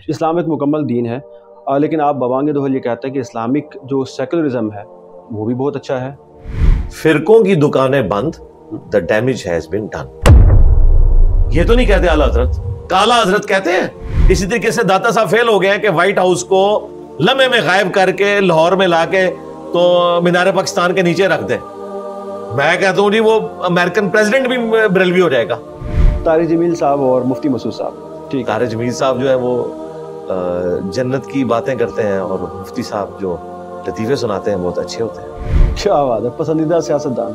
اسلام ایک مکمل دین ہے، لیکن آپ بوانگ دہل یہ کہتے ہیں کہ اسلامک جو سیکولرزم ہے وہ بھی بہت اچھا ہے۔ فرقوں کی دکانیں بند، the damage has been done۔ یہ تو نہیں کہتے اعلیٰ حضرت، کالا حضرت کہتے ہیں۔ اسی طریقے سے داتا صاحب فیل ہو گئے ہیں کہ وائٹ ہاؤس کو لمحے میں غائب کر کے لاہور میں لا کے تو مینار پاکستان کے نیچے رکھ دیں۔ میں کہتا ہوں جی وہ امریکن پریزیڈنٹ بھی بریلوی ہو جائے گا۔ طارق جمیل صاحب اور مفتی مسعود صاحب، ٹھیک، طارق جمیل صاحب جو ہے وہ جنت کی باتیں کرتے ہیں، اور مفتی صاحب جو لطیفے سناتے ہیں بہت اچھے ہوتے ہیں۔ کیا بات ہے، پسندیدہ سیاستدان۔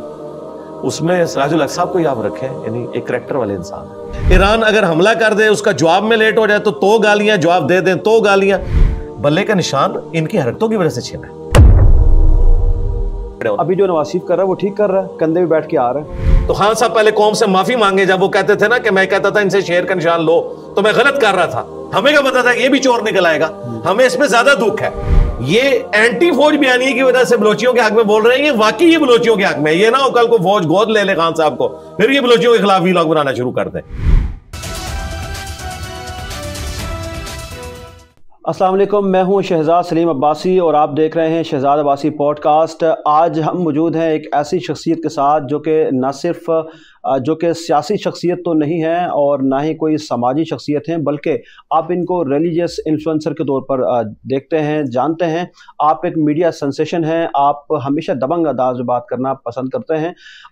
اس میں سراج الحق صاحب کو ہی آپ رکھیں، یعنی ایک کریکٹر والے انسان ہیں۔ ایران اگر حملہ کر دے، اس کا جواب میں لیٹ ہو جائے تو گالیاں، جواب دے دیں تو گالیاں۔ بلے کا نشان ان کی حرکتوں کی وجہ سے چھینا ہے۔ ابھی جو نواز شریف کر رہا ہے وہ ٹھیک کر رہا ہے، کندھے پہ بیٹھ کے آ رہا ہے۔ تو خان صاحب پہلے قوم سے معافی مانگے، جب وہ کہتے تھے نا کہ میں کہتا تھا ان سے شیر کا نشان لو تو میں غلط کر رہا تھا، ہمیں کیا پتا تھا کہ یہ بھی چور نکل آئے گا۔ ہمیں اس میں زیادہ دکھ ہے، یہ اینٹی فوج بیانیے کی وجہ سے بلوچیوں کے حق میں بول رہے ہیں، یہ واقعی یہ بلوچیوں کے حق میں، یہ نہ ہو کل کو فوج گود لے لے خان صاحب کو، پھر یہ بلوچیوں کے خلاف ویلاگ بنانا شروع کر دیں۔ السلام علیکم، میں ہوں شہزاد سلیم عباسی اور آپ دیکھ رہے ہیں شہزاد عباسی پوڈ کاسٹ۔ آج ہم موجود ہیں ایک ایسی شخصیت کے ساتھ جو کہ نہ صرف سیاسی شخصیت تو نہیں ہے اور نہ ہی کوئی سماجی شخصیت ہیں، بلکہ آپ ان کو ریلیجیس انفلوئنسر کے طور پر دیکھتے ہیں، جانتے ہیں۔ آپ ایک میڈیا سنسیشن ہیں، آپ ہمیشہ دبنگ انداز میں بات کرنا پسند کرتے ہیں۔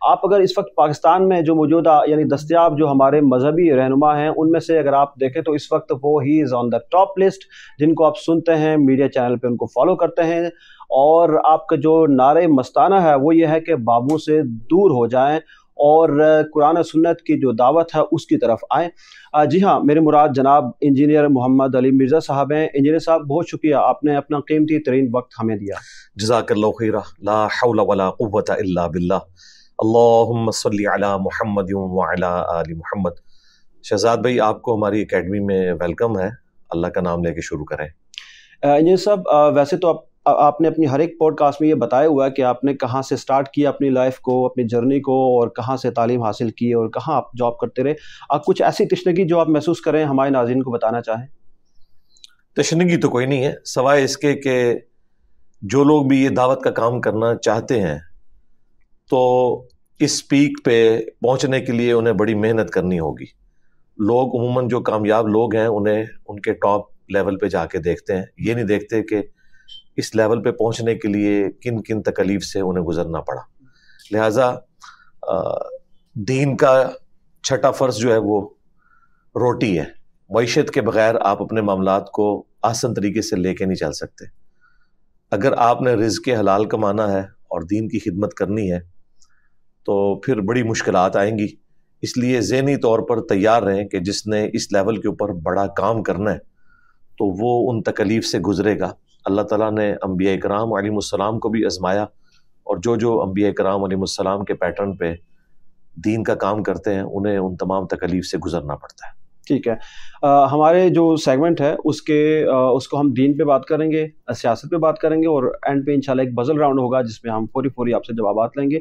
آپ اگر اس وقت پاکستان میں جو موجودہ یعنی دستیاب جو ہمارے مذہبی رہنما ہیں ان میں سے اگر آپ دیکھیں تو اس وقت وہ ہی از آن دا ٹاپ لسٹ، جن کو آپ سنتے ہیں میڈیا چینل پہ، ان کو فالو کرتے ہیں، اور آپ کا جو نعرہ مستانہ ہے وہ یہ ہے کہ بابوں سے دور ہو جائیں اور قرآن و سنت کی جو دعوت ہے اس کی طرف آئیں۔ جی ہاں، میرے مراد جناب انجینئر محمد علی مرزا صاحب ہیں۔ انجینئر صاحب بہت شکریہ، آپ نے اپنا قیمتی ترین وقت ہمیں دیا۔ جزاک اللہ خیرہ، لا حول ولا قوت الا باللہ، اللہم صلی علی محمد وعلی آل محمد۔ شہزاد بھائی، آپ کو ہماری اکیڈمی میں ویلکم ہے، اللہ کا نام لے کے شروع کریں۔ انجینئر صاحب، ویسے تو آپ نے اپنی ہر ایک پوڈ کاسٹ میں یہ بتایا ہوا ہے کہ آپ نے کہاں سے سٹارٹ کیا اپنی لائف کو، اپنی جرنی کو، اور کہاں سے تعلیم حاصل کی اور کہاں آپ جاب کرتے رہے۔ آپ کچھ ایسی تشنگی جو آپ محسوس کریں ہمارے ناظرین کو بتانا چاہیں؟ تشنگی تو کوئی نہیں ہے، سوائے اس کے کہ جو لوگ بھی یہ دعوت کا کام کرنا چاہتے ہیں تو اس پیک پہ پہنچنے کے لیے انہیں بڑی محنت کرنی ہوگی۔ لوگ عموماً جو کامیاب لوگ ہیں انہیں ان کے ٹاپ لیول پہ جا کے دیکھتے ہیں، یہ نہیں دیکھتے کہ اس لیول پہ پہنچنے کے لیے کن کن تکلیف سے انہیں گزرنا پڑا۔ لہٰذا دین کا چھٹا فرض جو ہے وہ روٹی ہے۔ معیشت کے بغیر آپ اپنے معاملات کو آسان طریقے سے لے کے نہیں چل سکتے۔ اگر آپ نے رزق حلال کمانا ہے اور دین کی خدمت کرنی ہے تو پھر بڑی مشکلات آئیں گی، اس لیے ذہنی طور پر تیار رہیں کہ جس نے اس لیول کے اوپر بڑا کام کرنا ہے تو وہ ان تکلیف سے گزرے گا۔ اللہ تعالیٰ نے انبیاء کرام علیہ السلام کو بھی آزمایا، اور جو انبیاء کرام علیہ السلام کے پیٹرن پہ دین کا کام کرتے ہیں انہیں ان تمام تکلیف سے گزرنا پڑتا ہے۔ ٹھیک ہے، ہمارے جو سیگمنٹ ہے اس کو ہم دین پہ بات کریں گے، سیاست پہ بات کریں گے، اور اینڈ پہ انشاءاللہ ایک بزل راؤنڈ ہوگا جس میں ہم فوری آپ سے جوابات لیں گے۔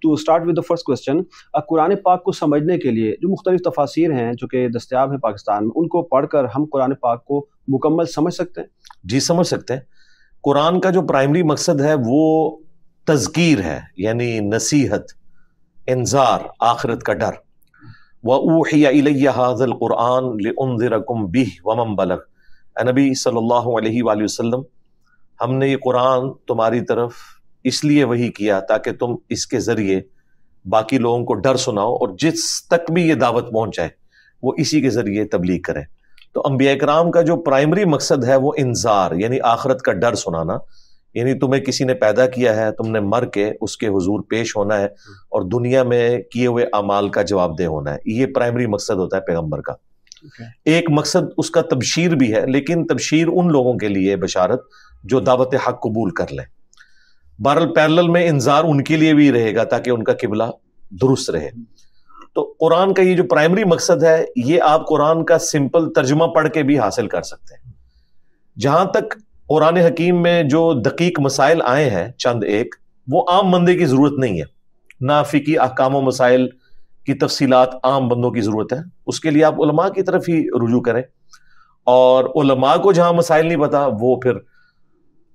To start with the first question, قرآن پاک کو سمجھنے کے لیے جو مختلف تفاسیر ہیں جو کہ دستیاب ہیں پاکستان میں، ان کو پڑھ کر ہم قرآن پاک کو مکمل سمجھ سکتے ہیں؟ جی سمجھ سکتے ہیں۔ قرآن کا جو پرائمری مقصد ہے وہ تذکیر ہے، یعنی نصیحت، انذار، آخرت کا ڈر۔ وَأُوحِيَ إِلَيَّ هَذَا الْقُرْآنُ لِأُنذِرَكُمْ بِهِ وَمَنْ بَلَغَ۔ اے نبی صلی اللہ علیہ وآلہ وسلم، ہم نے یہ قرآن تمہاری طرف اس لیے وحی کیا تاکہ تم اس کے ذریعے باقی لوگوں کو ڈر سناؤ، اور جس تک بھی یہ دعوت پہنچائے وہ اسی کے ذریعے تبلیغ کریں۔ تو انبیاء کرام کا جو پرائمری مقصد ہے وہ انذار، یعنی آخرت کا ڈر سنانا، یعنی تمہیں کسی نے پیدا کیا ہے، تم نے مر کے اس کے حضور پیش ہونا ہے اور دنیا میں کیے ہوئے اعمال کا جواب دہ ہونا ہے۔ یہ پرائمری مقصد ہوتا ہے پیغمبر کا۔ ایک مقصد اس کا تبشیر بھی ہے، لیکن تبشیر ان لوگوں کے لیے بشارت جو دعوت حق قبول کر لیں۔ بہرحال پیرلل میں انذار ان کے لیے بھی رہے گا تاکہ ان کا قبلہ درست رہے۔ تو قرآن کا یہ جو پرائمری مقصد ہے، یہ آپ قرآن کا سمپل ترجمہ پڑھ کے بھی حاصل کر سکتے ہیں۔ جہاں تک قرآن حکیم میں جو دقیق مسائل آئے ہیں چند ایک، وہ عام بندے کی ضرورت نہیں ہے، نہ فقہی احکام و مسائل کی تفصیلات عام بندوں کی ضرورت ہے، اس کے لیے آپ علماء کی طرف ہی رجوع کریں۔ اور علماء کو جہاں مسائل نہیں پتا وہ پھر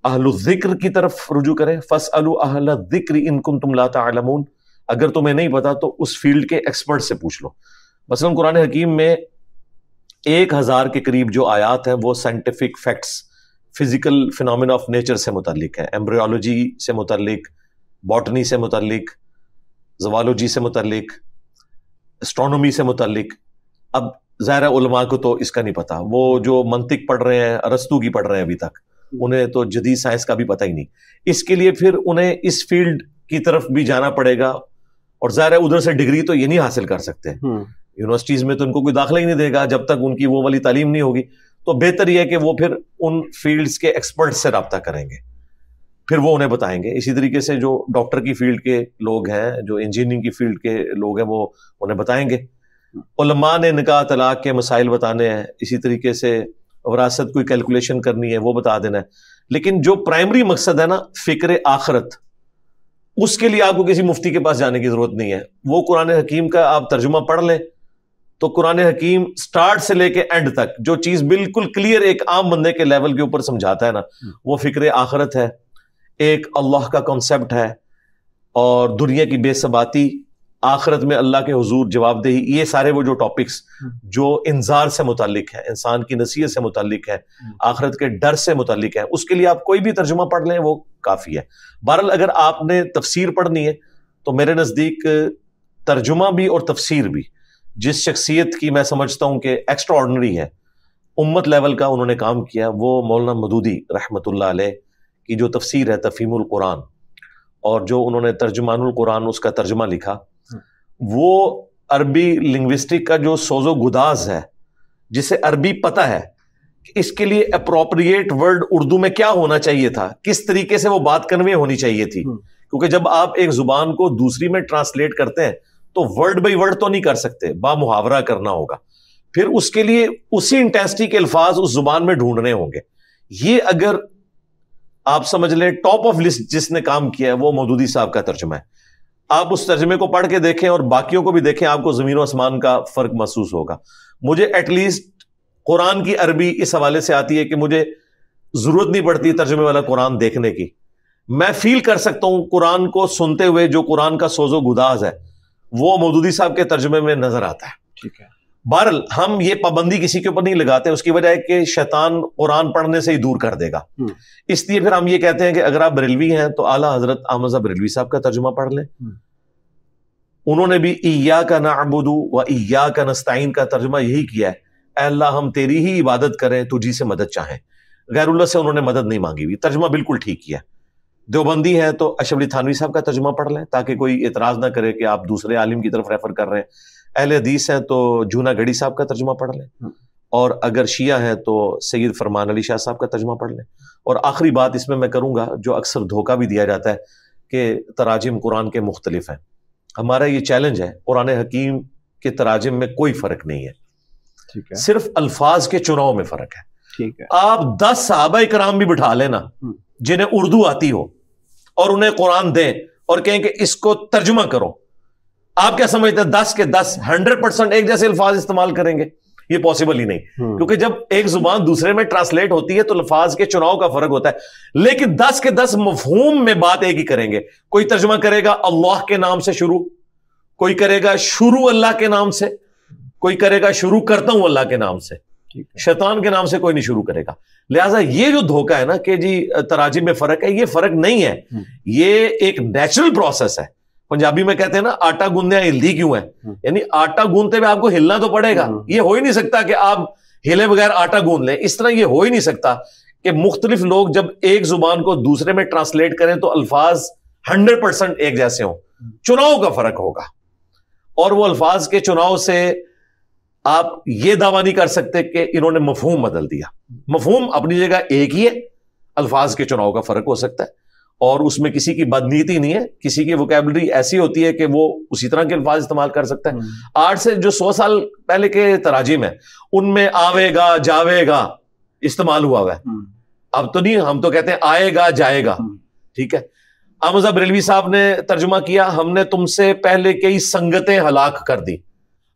اہل الذکر کی طرف رجوع کریں. فاسألوا اہل الذکر ان کنتم لا تعلمون. اگر تمہیں نہیں پتا تو اس فیلڈ کے ایکسپرٹ سے پوچھ لو. مثلا قرآن حکیم میں 1000 کے قریب جو آیات ہیں وہ scientific facts, physical phenomena of nature سے متعلق ہیں، ایمبریولوجی سے متعلق، باٹنی سے متعلق، زوالوجی سے متعلق، اسٹرونومی سے متعلق. اب ظاہر علماء کو تو اس کا نہیں پتا، وہ جو منطق پڑھ رہے ہیں، ارسطو کی پڑھ رہے ہیں ابھی تک، انہیں تو جدید سائنس کا بھی پتہ ہی نہیں. اس کے لیے پھر انہیں اس فیلڈ کی طرف بھی جانا پڑے گا، اور ظاہر ہے ادھر سے ڈگری تو یہ نہیں حاصل کر سکتے. یونیورسٹیز میں تو ان کو کوئی داخلہ ہی نہیں دے گا جب تک ان کی وہ والی تعلیم نہیں ہوگی. تو بہتر یہ ہے کہ وہ پھر ان فیلڈز کے ایکسپرٹ سے رابطہ کریں گے، پھر وہ انہیں بتائیں گے. اسی طریقے سے جو ڈاکٹر کی فیلڈ کے لوگ ہیں، جو انجینئرنگ کی فیلڈ کے لوگ ہیں، وہ انہیں بتائیں گے. علماء نے نکاح طلاق کے مسائل بتانے ہیں، اسی طریقے سے وراثت کوئی کیلکولیشن کرنی ہے وہ بتا دینا ہے. لیکن جو پرائمری مقصد ہے نا، فکر آخرت، اس کے لیے آپ کو کسی مفتی کے پاس جانے کی ضرورت نہیں ہے. وہ قرآن حکیم کا آپ ترجمہ پڑھ لیں تو قرآن حکیم سٹارٹ سے لے کے اینڈ تک جو چیز بالکل کلیئر ایک عام بندے کے لیول کے اوپر سمجھاتا ہے نا، وہ فکر آخرت ہے، ایک اللہ کا کنسپٹ ہے، اور دنیا کی بے ثباتی، آخرت میں اللہ کے حضور جواب دہی، یہ سارے وہ جو ٹاپکس جو انذار سے متعلق ہے، انسان کی نصیحت سے متعلق ہے، آخرت کے ڈر سے متعلق ہے، اس کے لیے آپ کوئی بھی ترجمہ پڑھ لیں وہ کافی ہے. بہرحال اگر آپ نے تفسیر پڑھنی ہے تو میرے نزدیک ترجمہ بھی اور تفسیر بھی جس شخصیت کی میں سمجھتا ہوں کہ ایکسٹرا آرڈنری ہے، امت لیول کا انہوں نے کام کیا، وہ مولانا مودودی رحمۃ اللہ علیہ کی جو تفسیر ہے تفہیم القرآن، اور جو انہوں نے ترجمان القرآن اس کا ترجمہ لکھا، وہ عربی لنگوسٹک کا جو سوز و گداز ہے، جسے عربی پتہ ہے کہ اس کے لیے اپروپریٹ ورڈ اردو میں کیا ہونا چاہیے تھا، کس طریقے سے وہ بات کنوے ہونی چاہیے تھی. کیونکہ جب آپ ایک زبان کو دوسری میں ٹرانسلیٹ کرتے ہیں تو ورڈ بائی ورڈ تو نہیں کر سکتے، با محاورہ کرنا ہوگا، پھر اس کے لیے اسی انٹینسٹی کے الفاظ اس زبان میں ڈھونڈنے ہوں گے. یہ اگر آپ سمجھ لیں ٹاپ آف لسٹ جس نے کام کیا ہے وہ مودودی صاحب کا ترجمہ ہے. آپ اس ترجمے کو پڑھ کے دیکھیں اور باقیوں کو بھی دیکھیں، آپ کو زمین و آسمان کا فرق محسوس ہوگا. مجھے ایٹ لیسٹ قرآن کی عربی اس حوالے سے آتی ہے کہ مجھے ضرورت نہیں پڑتی ترجمے والا قرآن دیکھنے کی، میں فیل کر سکتا ہوں قرآن کو سنتے ہوئے جو قرآن کا سوز و گداز ہے وہ مودودی صاحب کے ترجمے میں نظر آتا ہے. ٹھیک ہے. بہرحال ہم یہ پابندی کسی کے اوپر نہیں لگاتے، اس کی وجہ ہے کہ شیطان قرآن پڑھنے سے ہی دور کر دے گا. اس لیے پھر ہم یہ کہتے ہیں کہ اگر آپ بریلوی ہیں تو اعلیٰ حضرت احمد رضا بریلوی صاحب کا ترجمہ پڑھ لیں. انہوں نے بھی ایاک نعبد و ایاک نستعین کا ترجمہ یہی کیا ہے، اے اللہ ہم تیری ہی عبادت کریں، تجھی سے مدد چاہیں، غیر اللہ سے انہوں نے مدد نہیں مانگی ہوئی. ترجمہ بالکل ٹھیک کیا. دیوبندی ہے تو اشرف علی تھانوی صاحب کا ترجمہ پڑھ لیں تاکہ کوئی اعتراض نہ کرے کہ آپ دوسرے عالم کی طرف ریفر کر رہے ہیں. اہل حدیث ہیں تو جونا گڑی صاحب کا ترجمہ پڑھ لیں، اور اگر شیعہ ہیں تو سید فرمان علی شاہ صاحب کا ترجمہ پڑھ لیں. اور آخری بات اس میں کروں گا، جو اکثر دھوکہ بھی دیا جاتا ہے کہ تراجم قرآن کے مختلف ہیں. ہمارا یہ چیلنج ہے، قرآن حکیم کے تراجم میں کوئی فرق نہیں ہے، صرف الفاظ کے چناؤ میں فرق ہے. ٹھیک ہے. آپ 10 صحابہ کرام بھی بٹھا لینا جنہیں اردو آتی ہو اور انہیں قرآن دیں اور کہیں کہ اس کو ترجمہ کرو، آپ کیا سمجھتے ہیں 10 کے 10 100% ایک جیسے الفاظ استعمال کریں گے؟ یہ پاسبل ہی نہیں. کیونکہ جب ایک زبان دوسرے میں ٹرانسلیٹ ہوتی ہے تو الفاظ کے چناؤ کا فرق ہوتا ہے، لیکن 10 کے 10 مفہوم میں بات ایک ہی کریں گے. کوئی ترجمہ کرے گا اللہ کے نام سے شروع، کوئی کرے گا شروع اللہ کے نام سے، کوئی کرے گا شروع کرتا ہوں اللہ کے نام سے، شیطان کے نام سے کوئی نہیں شروع کرے گا. لہٰذا یہ جو دھوکہ ہے نا کہ جی تراجم میں فرق ہے، یہ فرق نہیں ہے، یہ ایک نیچرل پروسیس ہے. پنجابی میں کہتے ہیں نا آٹا گوندے ہلدی کیوں ہے، یعنی آٹا گوندتے ہوئے آپ کو ہلنا تو پڑے گا. یہ ہو ہی نہیں سکتا کہ آپ ہلے بغیر آٹا گوند لیں، اس طرح یہ ہو ہی نہیں سکتا کہ مختلف لوگ جب ایک زبان کو دوسرے میں ٹرانسلیٹ کریں تو الفاظ 100% ایک جیسے ہوں. چناؤ کا فرق ہوگا، اور وہ الفاظ کے چناؤ سے آپ یہ دعویٰ نہیں کر سکتے کہ انہوں نے مفہوم بدل دیا. مفہوم اپنی جگہ ایک ہی ہے، الفاظ کے چناؤ کا فرق ہو سکتا ہے، اور اس میں کسی کی بدنیتی نہیں ہے. کسی کی ووکیبلری ایسی ہوتی ہے کہ وہ اسی طرح کے الفاظ استعمال کر سکتا ہے. آج سے جو 100 سال پہلے کے تراجم ہیں ان میں آوے گا جاوے گا استعمال ہوا ہے. اب تو نہیں، ہم تو کہتے ہیں آئے گا جائے گا. ٹھیک ہے. احمد رضا بریلوی صاحب نے ترجمہ کیا، ہم نے تم سے پہلے کئی سنگتیں ہلاک کر دی.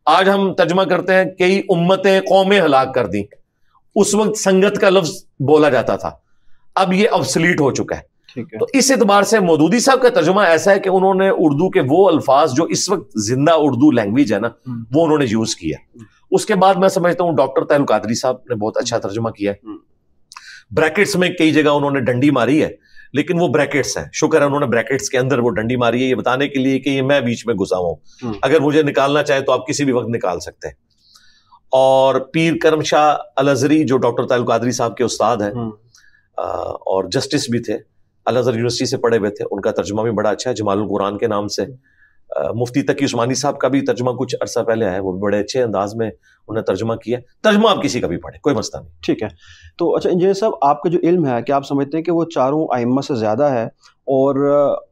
آج ہم ترجمہ کرتے ہیں کئی امتیں قومیں ہلاک کر دی. اس وقت سنگت کا لفظ بولا جاتا تھا، اب یہ ابسلیٹ ہو چکا ہے. تو اس اعتبار سے مودودی صاحب کا ترجمہ ایسا ہے کہ انہوں نے اردو کے وہ الفاظ جو اس وقت زندہ اردو لینگویج ہے نا وہ انہوں نے یوز کیا. اس کے بعد میں سمجھتا ہوں ڈاکٹر طاہر القادری صاحب نے بہت اچھا ترجمہ کیا ہے. بریکٹس میں کئی جگہ انہوں نے ڈنڈی ماری ہے لیکن وہ بریکٹس ہیں، شکر ہے انہوں نے بریکٹس کے اندر وہ ڈنڈی ماری ہے یہ بتانے کے لیے کہ یہ میں بیچ میں گھسا ہوں، اگر مجھے نکالنا چاہے تو آپ کسی بھی وقت نکال سکتے ہیں. اور پیر کرم شاہ الازہری جو ڈاکٹر طاہر القادری صاحب کے استاد ہیں اور جسٹس بھی تھے، الازہر یونیورسٹی سے پڑھے ہوئے تھے، ان کا ترجمہ بھی بڑا اچھا ہے جمال القرآن کے نام سے. مفتی تقی عثمانی صاحب کا بھی ترجمہ کچھ عرصہ پہلے ہے، وہ بھی بڑے اچھے انداز میں انہوں نے ترجمہ کیا. ترجمہ آپ کسی کا بھی پڑھیں، کوئی مسئلہ نہیں. ٹھیک ہے. تو اچھا انجینئر صاحب، آپ کا جو علم ہے کہ آپ سمجھتے ہیں کہ وہ چاروں ائمہ سے زیادہ ہے، اور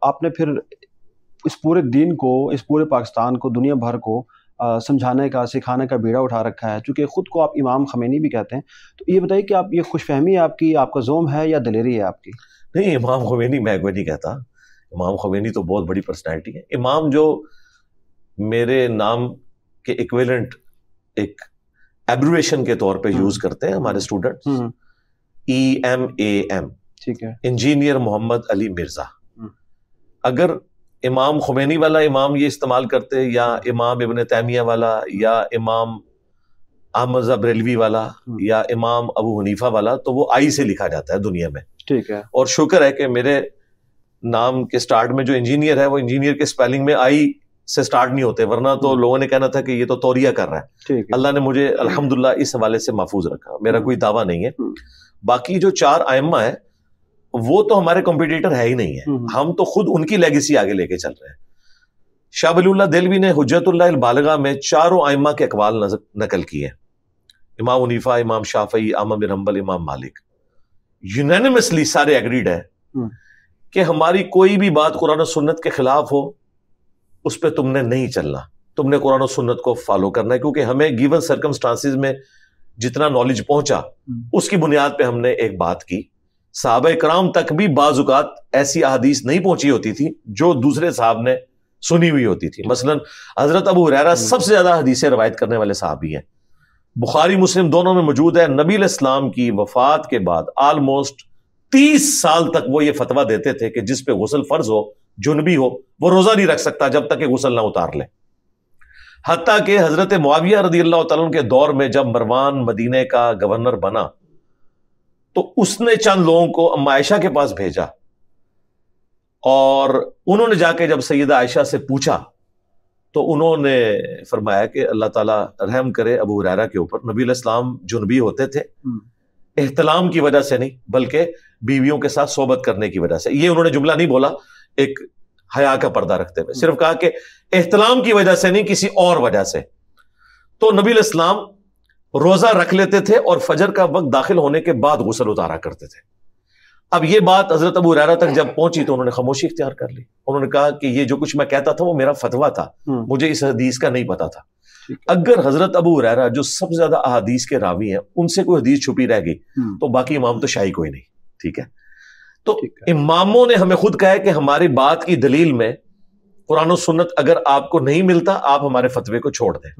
آپ نے پھر اس پورے دین کو، اس پورے پاکستان کو، دنیا بھر کو سمجھانے کا، سکھانے کا بیڑا اٹھا رکھا ہے، چونکہ خود کو آپ امام خمینی بھی کہتے ہیں، تو یہ بتائیے کہ آپ یہ خوش فہمی ہے آپ کی، آپ کا ذوم ہے یا دلیری ہے آپ کی؟ نہیں، امام خمینی میں کوئی نہیں کہتا. امام خمینی تو بہت بڑی پرسنالٹی ہے. امام جو میرے نام کے ایکویلنٹ ایک ایبریویشن کے طور پہ یوز کرتے ہیں ہمارے اسٹوڈنٹ، EMAM، ٹھیک ہے، انجینئر محمد علی مرزا. اگر امام خمینی والا امام یہ استعمال کرتے یا امام ابن تیمیہ والا یا امام احمد بریلوی والا یا امام ابو حنیفہ والا تو وہ آئی سے لکھا جاتا ہے دنیا میں. ٹھیک ہے. اور شکر ہے کہ میرے نام کے سٹارٹ میں جو انجینئر ہے وہ انجینئر کے سپیلنگ میں آئی سے سٹارٹ نہیں ہوتے، ورنہ تو لوگوں نے کہنا تھا کہ یہ تو توریہ کر رہا ہے. اللہ نے مجھے الحمدللہ اس حوالے سے محفوظ رکھا، میرا کوئی دعویٰ نہیں ہے. باقی جو 4 ائمہ ہیں وہ تو ہمارے کمپیٹیٹر ہے ہی نہیں ہے، ہم تو خود ان کی لیگیسی آگے لے کے چل رہے ہیں. شاہ ولی اللہ دہلوی نے حجت اللہ البالغہ میں 4 ائمہ کے اقوال نقل کیے، امام حنیفہ، امام شافعی، احمد بن حنبل، امام مالک. یونینیمسلی سارے ایگریڈ ہے کہ ہماری کوئی بھی بات قرآن و سنت کے خلاف ہو اس پہ تم نے نہیں چلنا، تم نے قرآن و سنت کو فالو کرنا ہے، کیونکہ ہمیں گیون سرکمسٹانسز میں جتنا نالج پہنچا اس کی بنیاد پہ ہم نے ایک بات کی. صحابہ کرام تک بھی بعض اوقات ایسی احادیث نہیں پہنچی ہوتی تھی جو دوسرے صاحب نے سنی ہوئی ہوتی تھی. مثلا حضرت ابو ہریرہ سب سے زیادہ حدیثیں روایت کرنے والے صحابی ہیں، بخاری مسلم دونوں میں موجود ہے. نبی علیہ السلام کی وفات کے بعد آلموسٹ 30 سال تک وہ یہ فتویٰ دیتے تھے کہ جس پہ غسل فرض ہو، جنبی ہو، وہ روزہ نہیں رکھ سکتا جب تک کہ غسل نہ اتار لے. حتیٰ کہ حضرت معاویہ رضی اللہ تعالیٰ عنہ کے دور میں جب مروان مدینے کا گورنر بنا تو اس نے چند لوگوں کو اما عائشہ کے پاس بھیجا، اور انہوں نے جا کے جب سیدہ عائشہ سے پوچھا تو انہوں نے فرمایا کہ اللہ تعالیٰ رحم کرے ابو ہریرہ کے اوپر، نبی علیہ السلام جنبی ہوتے تھے، احتلام کی وجہ سے نہیں بلکہ بیویوں کے ساتھ صحبت کرنے کی وجہ سے. یہ انہوں نے جملہ نہیں بولا ایک حیا کا پردہ رکھتے ہوئے، صرف کہا کہ احتلام کی وجہ سے نہیں، کسی اور وجہ سے. تو نبی علیہ السلام روزہ رکھ لیتے تھے اور فجر کا وقت داخل ہونے کے بعد غسل اتارا کرتے تھے. اب یہ بات حضرت ابو ہریرہ تک جب پہنچی تو انہوں نے خاموشی اختیار کر لی. انہوں نے کہا کہ یہ جو کچھ میں کہتا تھا وہ میرا فتویٰ تھا، مجھے اس حدیث کا نہیں پتا تھا. اگر حضرت ابو ہریرہ جو سب سے زیادہ احادیث کے راوی ہیں ان سے کوئی حدیث چھپی رہ گئی تو باقی امام تو شاہی کوئی نہیں. ٹھیک ہے، تو اماموں نے ہمیں خود کہا ہے کہ ہماری بات کی دلیل میں قرآن و سنت اگر آپ کو نہیں ملتا آپ ہمارے فتوے کو چھوڑ دیں.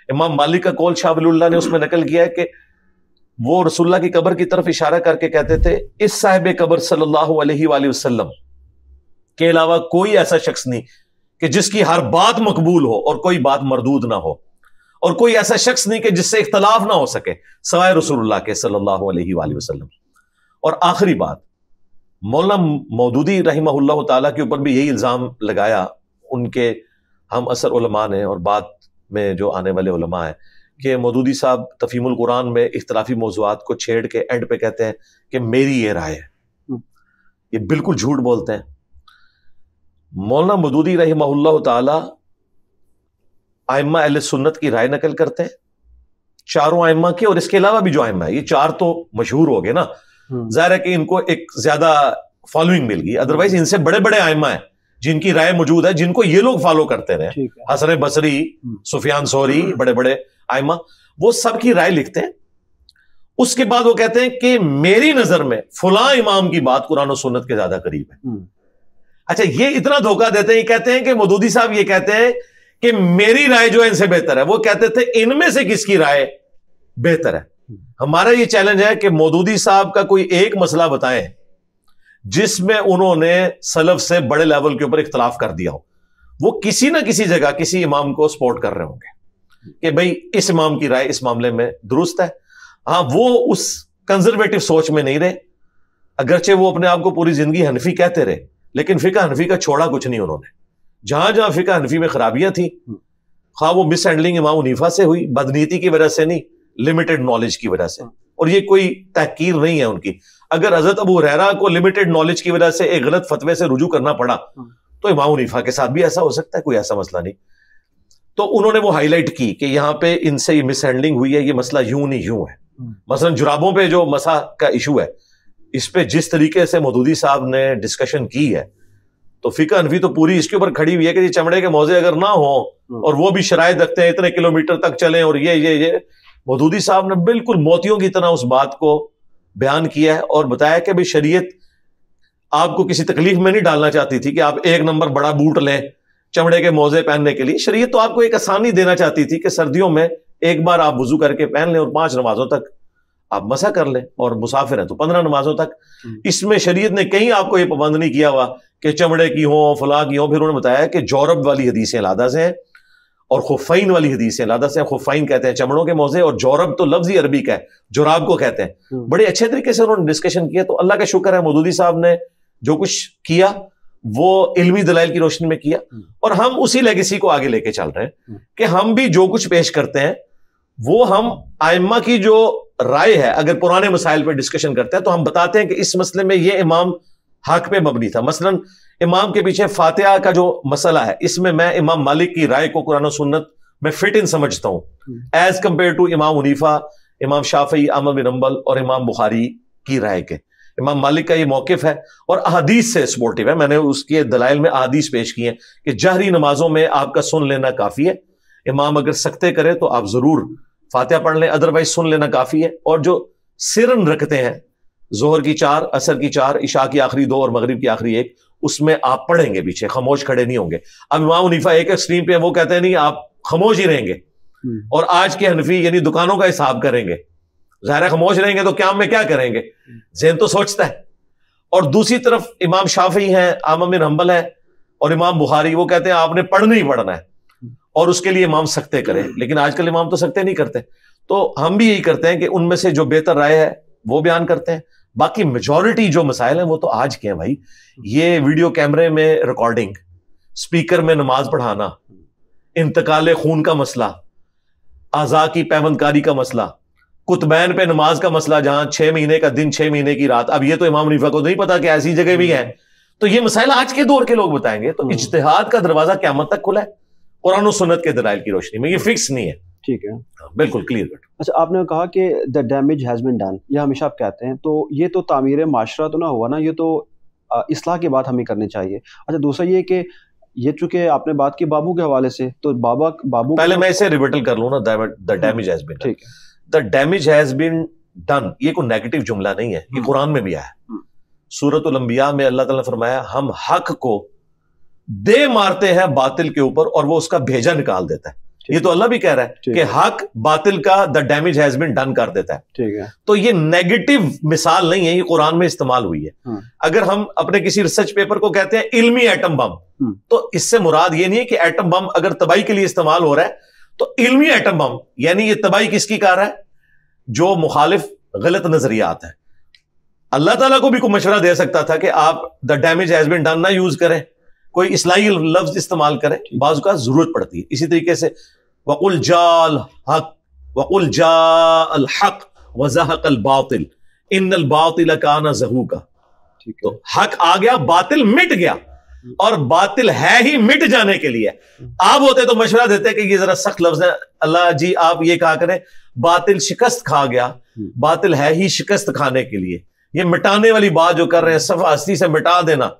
امام مالک کا قول شاہ ولی اللہ نے اس میں نقل کیا ہے کہ وہ رسول اللہ کی قبر کی طرف اشارہ کر کے کہتے تھے اس صاحب قبر صلی اللہ علیہ وآلہ وسلم کے علاوہ کوئی ایسا شخص نہیں کہ جس کی ہر بات مقبول ہو اور کوئی بات مردود نہ ہو، اور کوئی ایسا شخص نہیں کہ جس سے اختلاف نہ ہو سکے سوائے رسول اللہ کے صلی اللہ علیہ وآلہ وسلم. اور آخری بات، مولانا مودودی رحمہ اللہ تعالیٰ کے اوپر بھی یہی الزام لگایا ان کے ہم اثر علماء نے اور بعد میں جو آنے والے علماء ہیں کہ مودودی صاحب تفہیم القرآن میں اختلافی موضوعات کو چھیڑ کے اینڈ پہ کہتے ہیں کہ میری یہ رائے ہے. یہ بالکل جھوٹ بولتے ہیں. مولانا مودودی رحمہ اللہ تعالی ائمہ اہل سنت کی رائے نقل کرتے ہیں، 4 ائمہ کی، اور اس کے علاوہ بھی جو ائمہ ہے، یہ 4 تو مشہور ہو گئے نا، ظاہر ہے کہ ان کو ایک زیادہ فالوئنگ مل گئی. ادروائز ان سے بڑے بڑے ائمہ ہیں جن کی رائے موجود ہے، جن کو یہ لوگ فالو کرتے رہے، حسن بصری، سفیان ثوری، بڑے بڑے ائمہ، وہ سب کی رائے لکھتے ہیں. اس کے بعد وہ کہتے ہیں کہ میری نظر میں فلاں امام کی بات قرآن و سنت کے زیادہ قریب ہے. اچھا، یہ اتنا دھوکہ دیتے ہیں، یہ کہتے ہیں کہ مودودی صاحب یہ کہتے ہیں کہ میری رائے جو ہے ان سے بہتر ہے. وہ کہتے تھے ان میں سے کس کی رائے بہتر ہے. ہمارا یہ چیلنج ہے کہ مودودی صاحب کا کوئی ایک مسئلہ بتائیں جس میں انہوں نے سلف سے بڑے لیول کے اوپر اختلاف کر دیا ہو. وہ کسی نہ کسی جگہ کسی امام کو سپورٹ کر رہے ہوں گے کہ بھئی اس امام کی رائے اس معاملے میں درست ہے. ہاں وہ اس کنزرویٹو سوچ میں نہیں رہے, اگرچہ وہ اپنے آپ کو پوری زندگی حنفی کہتے رہے, لیکن فقہ حنفی کا چھوڑا کچھ نہیں انہوں نے. جہاں جہاں فقہ حنفی میں خرابیاں تھیں, خواہ وہ مس ہینڈلنگ امام حنیفہ سے ہوئی, بدنیتی کی وجہ سے نہیں, لمیٹڈ نالج کی وجہ سے, اور یہ کوئی تحقیر نہیں ہے ان کی. اگر حضرت ابو ہریرہ کو لمیٹڈ نالج کی وجہ سے ایک غلط فتوے سے رجوع کرنا پڑا تو امام حنیفہ کے ساتھ بھی ایسا ہو سکتا ہے, کوئی ایسا مسئلہ نہیں. تو انہوں نے وہ ہائی لائٹ کی کہ یہاں پہ ان سے یہ مس ہینڈلنگ ہوئی ہے, یہ مسئلہ یوں نہیں یوں ہے. مثلا جرابوں پہ جو مسح کا ایشو ہے, اس پہ جس طریقے سے مودودی صاحب نے ڈسکشن کی ہے, تو فقہ حنفی تو پوری اس کے اوپر کھڑی ہوئی ہے کہ یہ چمڑے کے موزے اگر نہ ہوں اور وہ بھی شرائط رکھتے ہیں اتنے کلومیٹر تک چلیں, اور یہ مودودی صاحب نے بالکل موتیوں کی طرح اس بات کو بیان کیا ہے اور بتایا کہ بھئی شریعت آپ کو کسی تکلیف میں نہیں ڈالنا چاہتی تھی کہ آپ ایک نمبر بڑا بوٹ لیں چمڑے کے موزے پہننے کے لیے. شریعت تو آپ کو ایک آسانی دینا چاہتی تھی کہ سردیوں میں ایک بار آپ وضو کر کے پہن لیں اور 5 نمازوں تک آپ مسح کر لیں, اور مسافر ہیں تو 15 نمازوں تک. اس میں شریعت نے کہیں آپ کو یہ پابند نہیں کیا ہوا کہ چمڑے کی ہوں فلاں کی ہوں. پھر انہوں نے بتایا کہ جورب والی حدیثیں علیحدہ سے ہیں اور خفین والی حدیثیں علیحدہ سے ہیں. خفین کہتے ہیں چمڑوں کے موزے, اور جورب تو لفظی عربی کا ہے, جوراب کو کہتے ہیں. بڑے اچھے طریقے سے انہوں نے ڈسکشن کیا. تو اللہ کا شکر ہے مودودی صاحب نے جو کچھ کیا وہ علمی دلائل کی روشنی میں کیا, اور ہم اسی لیگیسی کو آگے لے کے چل رہے ہیں کہ ہم بھی جو کچھ پیش کرتے ہیں وہ ہم ائمہ کی جو رائے ہے, اگر پرانے مسائل پہ ڈسکشن کرتے ہیں تو ہم بتاتے ہیں کہ اس مسئلے میں یہ امام حق پہ مبنی تھا. مثلا امام کے پیچھے فاتحہ کا جو مسئلہ ہے, اس میں میں امام مالک کی رائے کو قرآن و سنت میں فٹ ان سمجھتا ہوں ایز کمپیئر ٹو امام حنیفہ, امام شافعی, احمد بن حنبل اور امام بخاری کی رائے کے. امام مالک کا یہ موقف ہے اور احادیث سے سپورٹیو ہے. میں نے اس کے دلائل میں احادیث پیش کی ہیں کہ جہری نمازوں میں آپ کا سن لینا کافی ہے. امام اگر سکتے کرے تو آپ ضرور فاتحہ پڑھ لیں, ادروائز سن لینا کافی ہے. اور جو سرن رکھتے ہیں ظہر کی 4, عصر کی 4, عشاء کی آخری 2 اور مغرب کی آخری 1, اس میں آپ پڑھیں گے پیچھے, خاموش کھڑے نہیں ہوں گے. اب امام حنیفہ ایک ایکسٹریم پہ وہ کہتے ہیں نہیں آپ خاموش ہی رہیں گے, اور آج کے حنفی یعنی دکانوں کا حساب کریں گے. ظاہر خاموش رہیں گے تو قیام میں کیا کریں گے, ذہن تو سوچتا ہے. اور دوسری طرف امام شافعی ہیں, احمد بن حنبل ہیں اور امام بخاری, وہ کہتے ہیں آپ نے پڑھنا ہی پڑھنا ہے اور اس کے لیے امام سکتے کرے. لیکن آج کل امام تو سکتے نہیں کرتے. تو ہم بھی یہی کرتے ہیں کہ ان میں سے جو بہتر رائے ہے وہ بیان کرتے ہیں. باقی میجورٹی جو مسائل ہیں وہ تو آج کے ہیں بھائی. یہ ویڈیو کیمرے میں ریکارڈنگ, سپیکر میں نماز پڑھانا, انتقال خون کا مسئلہ, اعضاء کی پیوند کاری کا مسئلہ, کتبین پہ نماز کا مسئلہ جہاں 6 مہینے کا دن 6 مہینے کی رات. اب یہ تو امام حنیفہ کو نہیں پتا کہ ایسی جگہ بھی ہیں. تو یہ مسائل آج کے دور کے لوگ بتائیں گے. تو اجتہاد کا دروازہ قیامت تک کھلا ہے قرآن و سنت کے دلائل کی روشنی میں, یہ فکس نہیں ہے. ٹھیک ہے, بالکل کلیئر کٹ. اچھا, آپ نے کہا کہ دا ڈیمیج ہیز بین ڈن, یہ ہمیشہ آپ کہتے ہیں, تو یہ تو تعمیر معاشرہ تو نہ ہوا نا, یہ تو اصلاح کی بات ہمیں کرنی چاہیے. اچھا, دوسرا یہ کہ یہ چونکہ آپ نے بات کی بابو کے حوالے سے, تو بابو پہلے میں اسے ریبٹل کر لوں نا, دا ڈیمیج ہیز بین ڈن. ٹھیک ہے, دا ڈیمیج ہیز بین ڈن یہ کوئی نیگیٹو جملہ نہیں ہے, یہ قرآن میں بھی آیا ہے. سورۃ الانبیاء میں اللہ تعالیٰ نے فرمایا ہم حق کو دے مارتے ہیں باطل کے اوپر اور وہ اس کا بھیجا نکال دیتا ہے. یہ تو اللہ بھی کہہ رہا ہے کہ حق باطل کا دا ڈیمیج ہیز بین ڈن کر دیتا ہے. ٹھیک ہے, تو یہ نیگیٹو مثال نہیں ہے, یہ قرآن میں استعمال ہوئی ہے. اگر ہم اپنے کسی ریسرچ پیپر کو کہتے ہیں علمی ایٹم بم, تو اس سے مراد یہ نہیں ہے کہ ایٹم بم اگر تباہی کے لیے استعمال ہو رہا ہے تو علمی ایٹم بم یعنی یہ تباہی کس کی کار ہے, جو مخالف غلط نظریات ہیں. اللہ تعالیٰ کو بھی کوئی مشورہ دے سکتا تھا کہ آپ دا ڈیمیج ہیز بین ڈن نہ یوز کریں, کوئی اصلاحی لفظ استعمال کریں, بعض اوقات ضرورت پڑتی ہے. اسی طریقے سے وَقُلْ جَاءَ الْحَقُّ وَقُلْ جَاءَ الْحَقُّ وَزَهَقَ الْبَاطِلُ إِنَّ الْبَاطِلَ كَانَ زَهُوقًا. تو حق آ گیا, باطل مٹ گیا, اور باطل ہے ہی مٹ جانے کے لیے. آپ ہوتے تو مشورہ دیتے کہ یہ ذرا سخت لفظ ہے, اللہ جی آپ یہ کہا کریں باطل شکست کھا گیا, باطل ہے ہی شکست کھانے کے لیے. یہ مٹانے والی بات جو کر رہے ہیں, صفحہ ہستی سے مٹا دینا.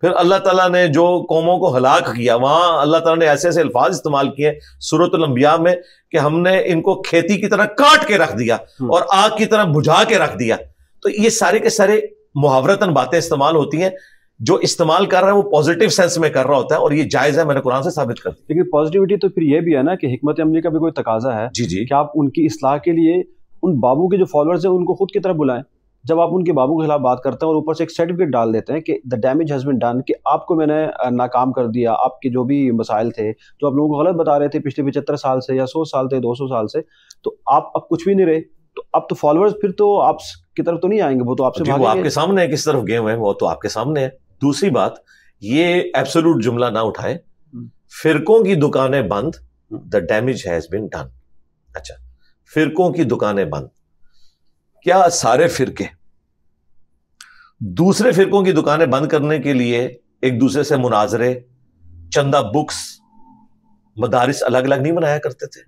پھر اللہ تعالیٰ نے جو قوموں کو ہلاک کیا, وہاں اللہ تعالیٰ نے ایسے ایسے الفاظ استعمال کیے سورۃ الانبیاء میں کہ ہم نے ان کو کھیتی کی طرح کاٹ کے رکھ دیا اور آگ کی طرح بجھا کے رکھ دیا. تو یہ سارے کے سارے محاورتاً باتیں استعمال ہوتی ہیں. جو استعمال کر رہا ہے وہ پازیٹیو سینس میں کر رہا ہوتا ہے, اور یہ جائز ہے, میں نے قرآن سے ثابت کر دی. لیکن پازیٹیوٹی تو پھر یہ بھی ہے نا کہ حکمت عملی کا بھی کوئی تقاضا ہے. جی جی, کہ آپ ان کی اصلاح کے لیے ان بابو کے جو فالوورز ہیں ان کو خود کی طرف بلائیں. جب آپ ان کے بابو کے خلاف بات کرتے ہیں اور اوپر سے ایک سرٹیفکیٹ ڈال دیتے ہیں کہ دا ڈیمیج ہیز بین ڈن، کہ آپ کو میں نے ناکام کر دیا، آپ کے جو بھی مسائل تھے جو آپ لوگوں کو غلط بتا رہے تھے پچھلے 75 سال سے یا 100 سال سے 200 سال سے، تو آپ اب کچھ بھی نہیں رہے، تو اب تو فالوورز پھر تو آپ کی طرف تو نہیں آئیں گے، وہ تو آپ سے وہ آپ کے سامنے ہے کس طرف گئے ہوئے ہیں، وہ تو آپ کے سامنے ہے. دوسری بات یہ ایبسولوٹ جملہ نہ اٹھائے، فرقوں کی دکانیں بند، the damage has been done. اچھا، فرقوں کی دکانیں بند، کیا سارے فرقے دوسرے فرقوں کی دکانیں بند کرنے کے لیے ایک دوسرے سے مناظرے، چندہ بکس، مدارس الگ الگ نہیں بنایا کرتے تھے؟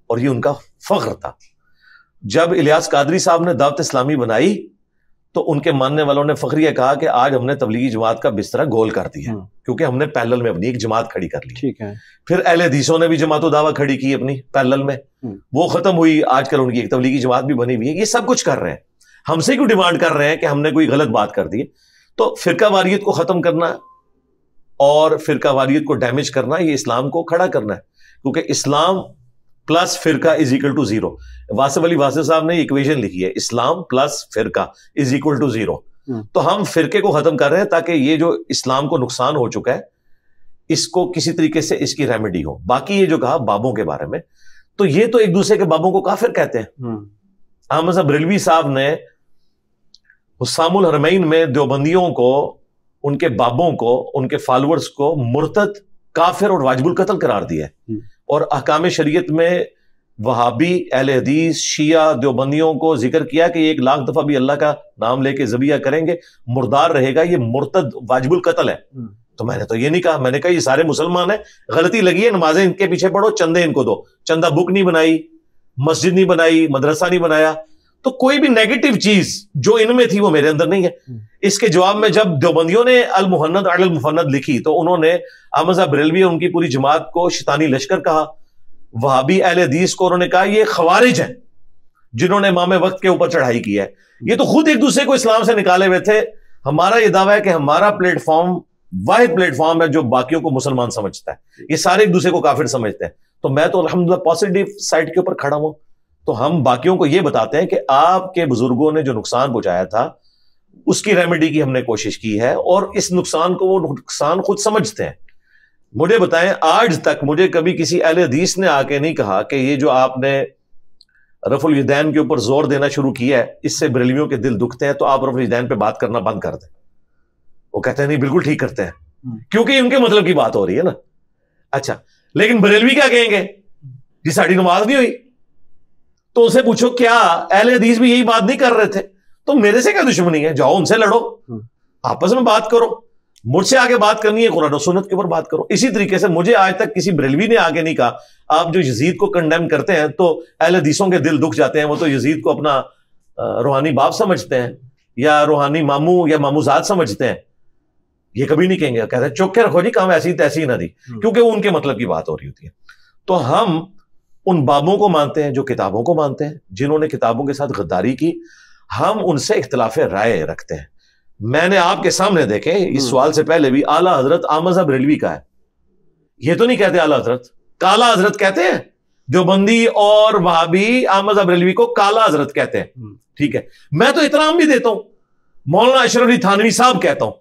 اور یہ ان کا فخر تھا. جب الیاس قادری صاحب نے دعوت اسلامی بنائی تو ان کے ماننے والوں نے فخریہ کہا کہ آج ہم نے تبلیغی جماعت کا بستر گول کر دیا، کیونکہ ہم نے پیرلل میں اپنی ایک جماعت کھڑی کر لی. ٹھیک ہے. پھر اہل حدیثوں نے بھی جماعت و دعویٰ کھڑی کی اپنی پیرلل میں، وہ ختم ہوئی، آج کل ان کی ایک تبلیغی جماعت بھی بنی ہوئی ہے. یہ سب کچھ کر رہے ہیں. ہم سے کیوں ڈیمانڈ کر رہے ہیں کہ ہم نے کوئی غلط بات کر دی؟ تو فرقہ واریت کو ختم کرنا اور فرقہ واریت کو ڈیمیج کرنا، یہ اسلام کو کھڑا کرنا ہے، کیونکہ اسلام پلس فرقہ is equal to zero. Wasif Ali Wasif صاحب نے ایکویشن لکھی ہے، اسلام پلس فرقہ از اکول ٹو زیرو. تو ہم فرقے کو ختم کر رہے ہیں تاکہ یہ جو اسلام کو نقصان ہو چکا ہے اس کو کسی طریقے سے اس کی ریمیڈی ہو. باقی یہ جو کہا بابوں کے بارے میں، تو یہ تو ایک دوسرے کے بابوں کو کافر کہتے ہیں. احمد صاحب بریلوی صاحب نے حسام الحرمین میں دیوبندیوں کو، ان کے بابوں کو، ان کے فالورز کو مرتد، کافر اور واجب القتل قرار دیا ہے. اور احکام شریعت میں وہابی، اہل حدیث، شیعہ، دیوبندیوں کو ذکر کیا کہ 1,00,000 دفعہ بھی اللہ کا نام لے کے ذبیحہ کریں گے مردار رہے گا، یہ مرتد واجب القتل ہے. تو میں نے تو یہ نہیں کہا، میں نے کہا یہ سارے مسلمان ہیں، غلطی لگی ہے نمازیں ان کے پیچھے پڑھو، چندے ان کو دو. چندہ بک نہیں بنائی، مسجد نہیں بنائی، مدرسہ نہیں بنایا، تو کوئی بھی نیگیٹو چیز جو ان میں تھی وہ میرے اندر نہیں ہے. اس کے جواب میں جب دیوبندیوں نے المحند علی المفند لکھی تو انہوں نے احمد صاحب بریلوی اور ان کی پوری جماعت کو شیطانی لشکر کہا. وہابی اہل حدیث کو انہوں نے کہا یہ خوارج ہیں جنہوں نے امام وقت کے اوپر چڑھائی کی ہے. یہ تو خود ایک دوسرے کو اسلام سے نکالے ہوئے تھے. ہمارا یہ دعویٰ ہے کہ ہمارا پلیٹ فارم واحد پلیٹ فارم ہے جو باقیوں کو مسلمان سمجھتا ہے، یہ سارے ایک دوسرے کو کافر سمجھتے ہیں. تو میں تو الحمدللہ پازیٹیو سائڈ کے اوپر کھڑا ہوں. تو ہم باقیوں کو یہ بتاتے ہیں کہ آپ کے بزرگوں نے جو نقصان پہنچایا تھا اس کی ریمیڈی کی ہم نے کوشش کی ہے، اور اس نقصان کو وہ نقصان خود سمجھتے ہیں. مجھے بتائیں، آج تک مجھے کبھی کسی اہل حدیث نے آ کے نہیں کہا کہ یہ جو آپ نے رفع الیدین کے اوپر زور دینا شروع کیا ہے اس سے بریلویوں کے دل دکھتے ہیں، تو آپ رفع الیدین پہ بات کرنا بند کر دیں. وہ کہتے ہیں نہیں بالکل ٹھیک کرتے ہیں، کیونکہ ان کے مطلب کی بات ہو رہی ہے نا. اچھا، لیکن بریلوی کیا کہیں گے؟ جی ساڑی نماز نہیں ہوئی. تو ان سے پوچھو کیا اہل حدیث بھی یہی بات نہیں کر رہے تھے؟ تو میرے سے کیا دشمنی ہے؟ جاؤ ان سے لڑو، آپس میں بات کرو. مجھ سے آگے بات کرنی ہے قرآن و سنت کے اوپر بات کرو. اسی طریقے سے مجھے آج تک کسی بریلوی نے آگے نہیں کہا آپ جو یزید کو کنڈیم کرتے ہیں تو اہل حدیثوں کے دل دکھ جاتے ہیں، وہ تو یزید کو اپنا روحانی باپ سمجھتے ہیں یا روحانی ماموں یا ماموزاد سمجھتے ہیں. یہ کبھی نہیں کہیں گے، کہتے ہیں چوک کے رکھو جی، کام ایسی تیسی نہ دی، کیونکہ وہ ان کے مطلب کی بات ہو رہی ہوتی ہے. تو ہم ان بابوں کو مانتے ہیں جو کتابوں کو مانتے ہیں، جنہوں نے کتابوں کے ساتھ غداری کی. ہم ان سے اختلاف رائے رکھتے ہیں. میں نے آپ کے سامنے دیکھے اس سوال سے پہلے بھی اعلیٰ حضرت احمد صاحب بریلوی کا ہے، یہ تو نہیں کہتے اعلیٰ حضرت، کالا حضرت کہتے ہیں. دیوبندی اور وہابی احمد صاحب بریلوی کو کالا حضرت کہتے ہیں. ٹھیک ہے، میں تو احترام بھی دیتا ہوں، مولانا اشرف علی تھانوی صاحب کہتا ہوں.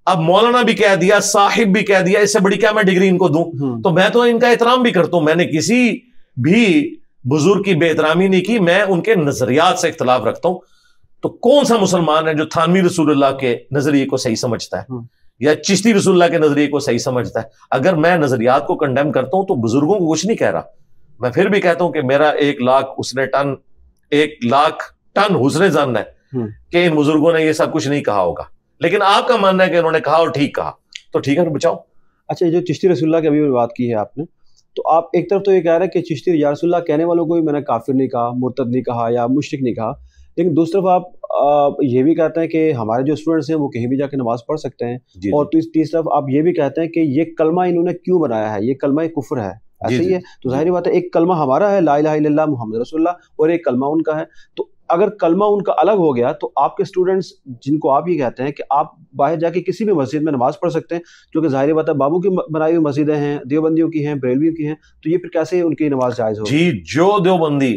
اب مولانا بھی کہہ دیا، صاحب بھی کہہ دیا، اس سے بڑی کیا میں ڈگری ان کو دوں؟ تو میں تو ان کا احترام بھی کرتا ہوں. میں نے کسی بھی بزرگ کی بے احترامی نہیں کی، میں ان کے نظریات سے اختلاف رکھتا ہوں. تو کون سا مسلمان ہے جو تھانوی رسول اللہ کے نظریے کو صحیح سمجھتا ہے یا چشتی رسول اللہ کے نظریے کو صحیح سمجھتا ہے؟ اگر میں نظریات کو کنڈیم کرتا ہوں تو بزرگوں کو کچھ نہیں کہہ رہا. میں پھر بھی کہتا ہوں کہ میرا 1,00,000 ٹن حسن ظن ہے کہ ان بزرگوں نے یہ سب کچھ نہیں کہا ہوگا، لیکن آپ کا ماننا ہے کہ انہوں نے کہا اور ٹھیک کہا، تو ٹھیک ہے بچاؤ. اچھا، جو چشتی رسول اللہ کی ابھی بات کی ہے آپ نے، تو آپ ایک طرف تو یہ کہہ رہے ہیں کہ چشتی یا رسول اللہ کہنے والوں کو بھی میں نے کافر نہیں کہا، مرتد نہیں کہا یا مشرک نہیں کہا، لیکن دوسری طرف آپ یہ بھی کہتے ہیں کہ ہمارے جو اسٹوڈنٹس ہیں وہ کہیں بھی جا کے نماز پڑھ سکتے ہیں. اور تیسری طرف آپ یہ بھی کہتے ہیں کہ یہ کلمہ انہوں نے کیوں بنایا ہے، یہ کلمہ کفر ہے. ایسے ہی ہے، تو ظاہری بات ہے ایک کلمہ ہمارا ہے لا الہ الا اللہ محمد رسول اللہ، اور ایک کلمہ ان کا ہے. تو اگر کلمہ ان کا الگ ہو گیا تو آپ کے اسٹوڈنٹس جن کو آپ یہ کہتے ہیں کہ آپ باہر جا کے کسی بھی مسجد میں نماز پڑھ سکتے ہیں، جو کہ ظاہری بات ہے بابو کی بنائی ہوئی مسجدیں ہیں، دیوبندیوں کی ہیں، بریلویوں کی ہیں، تو یہ پھر کیسے ان کی نماز جائز ہوگی؟ جی، جو دیوبندی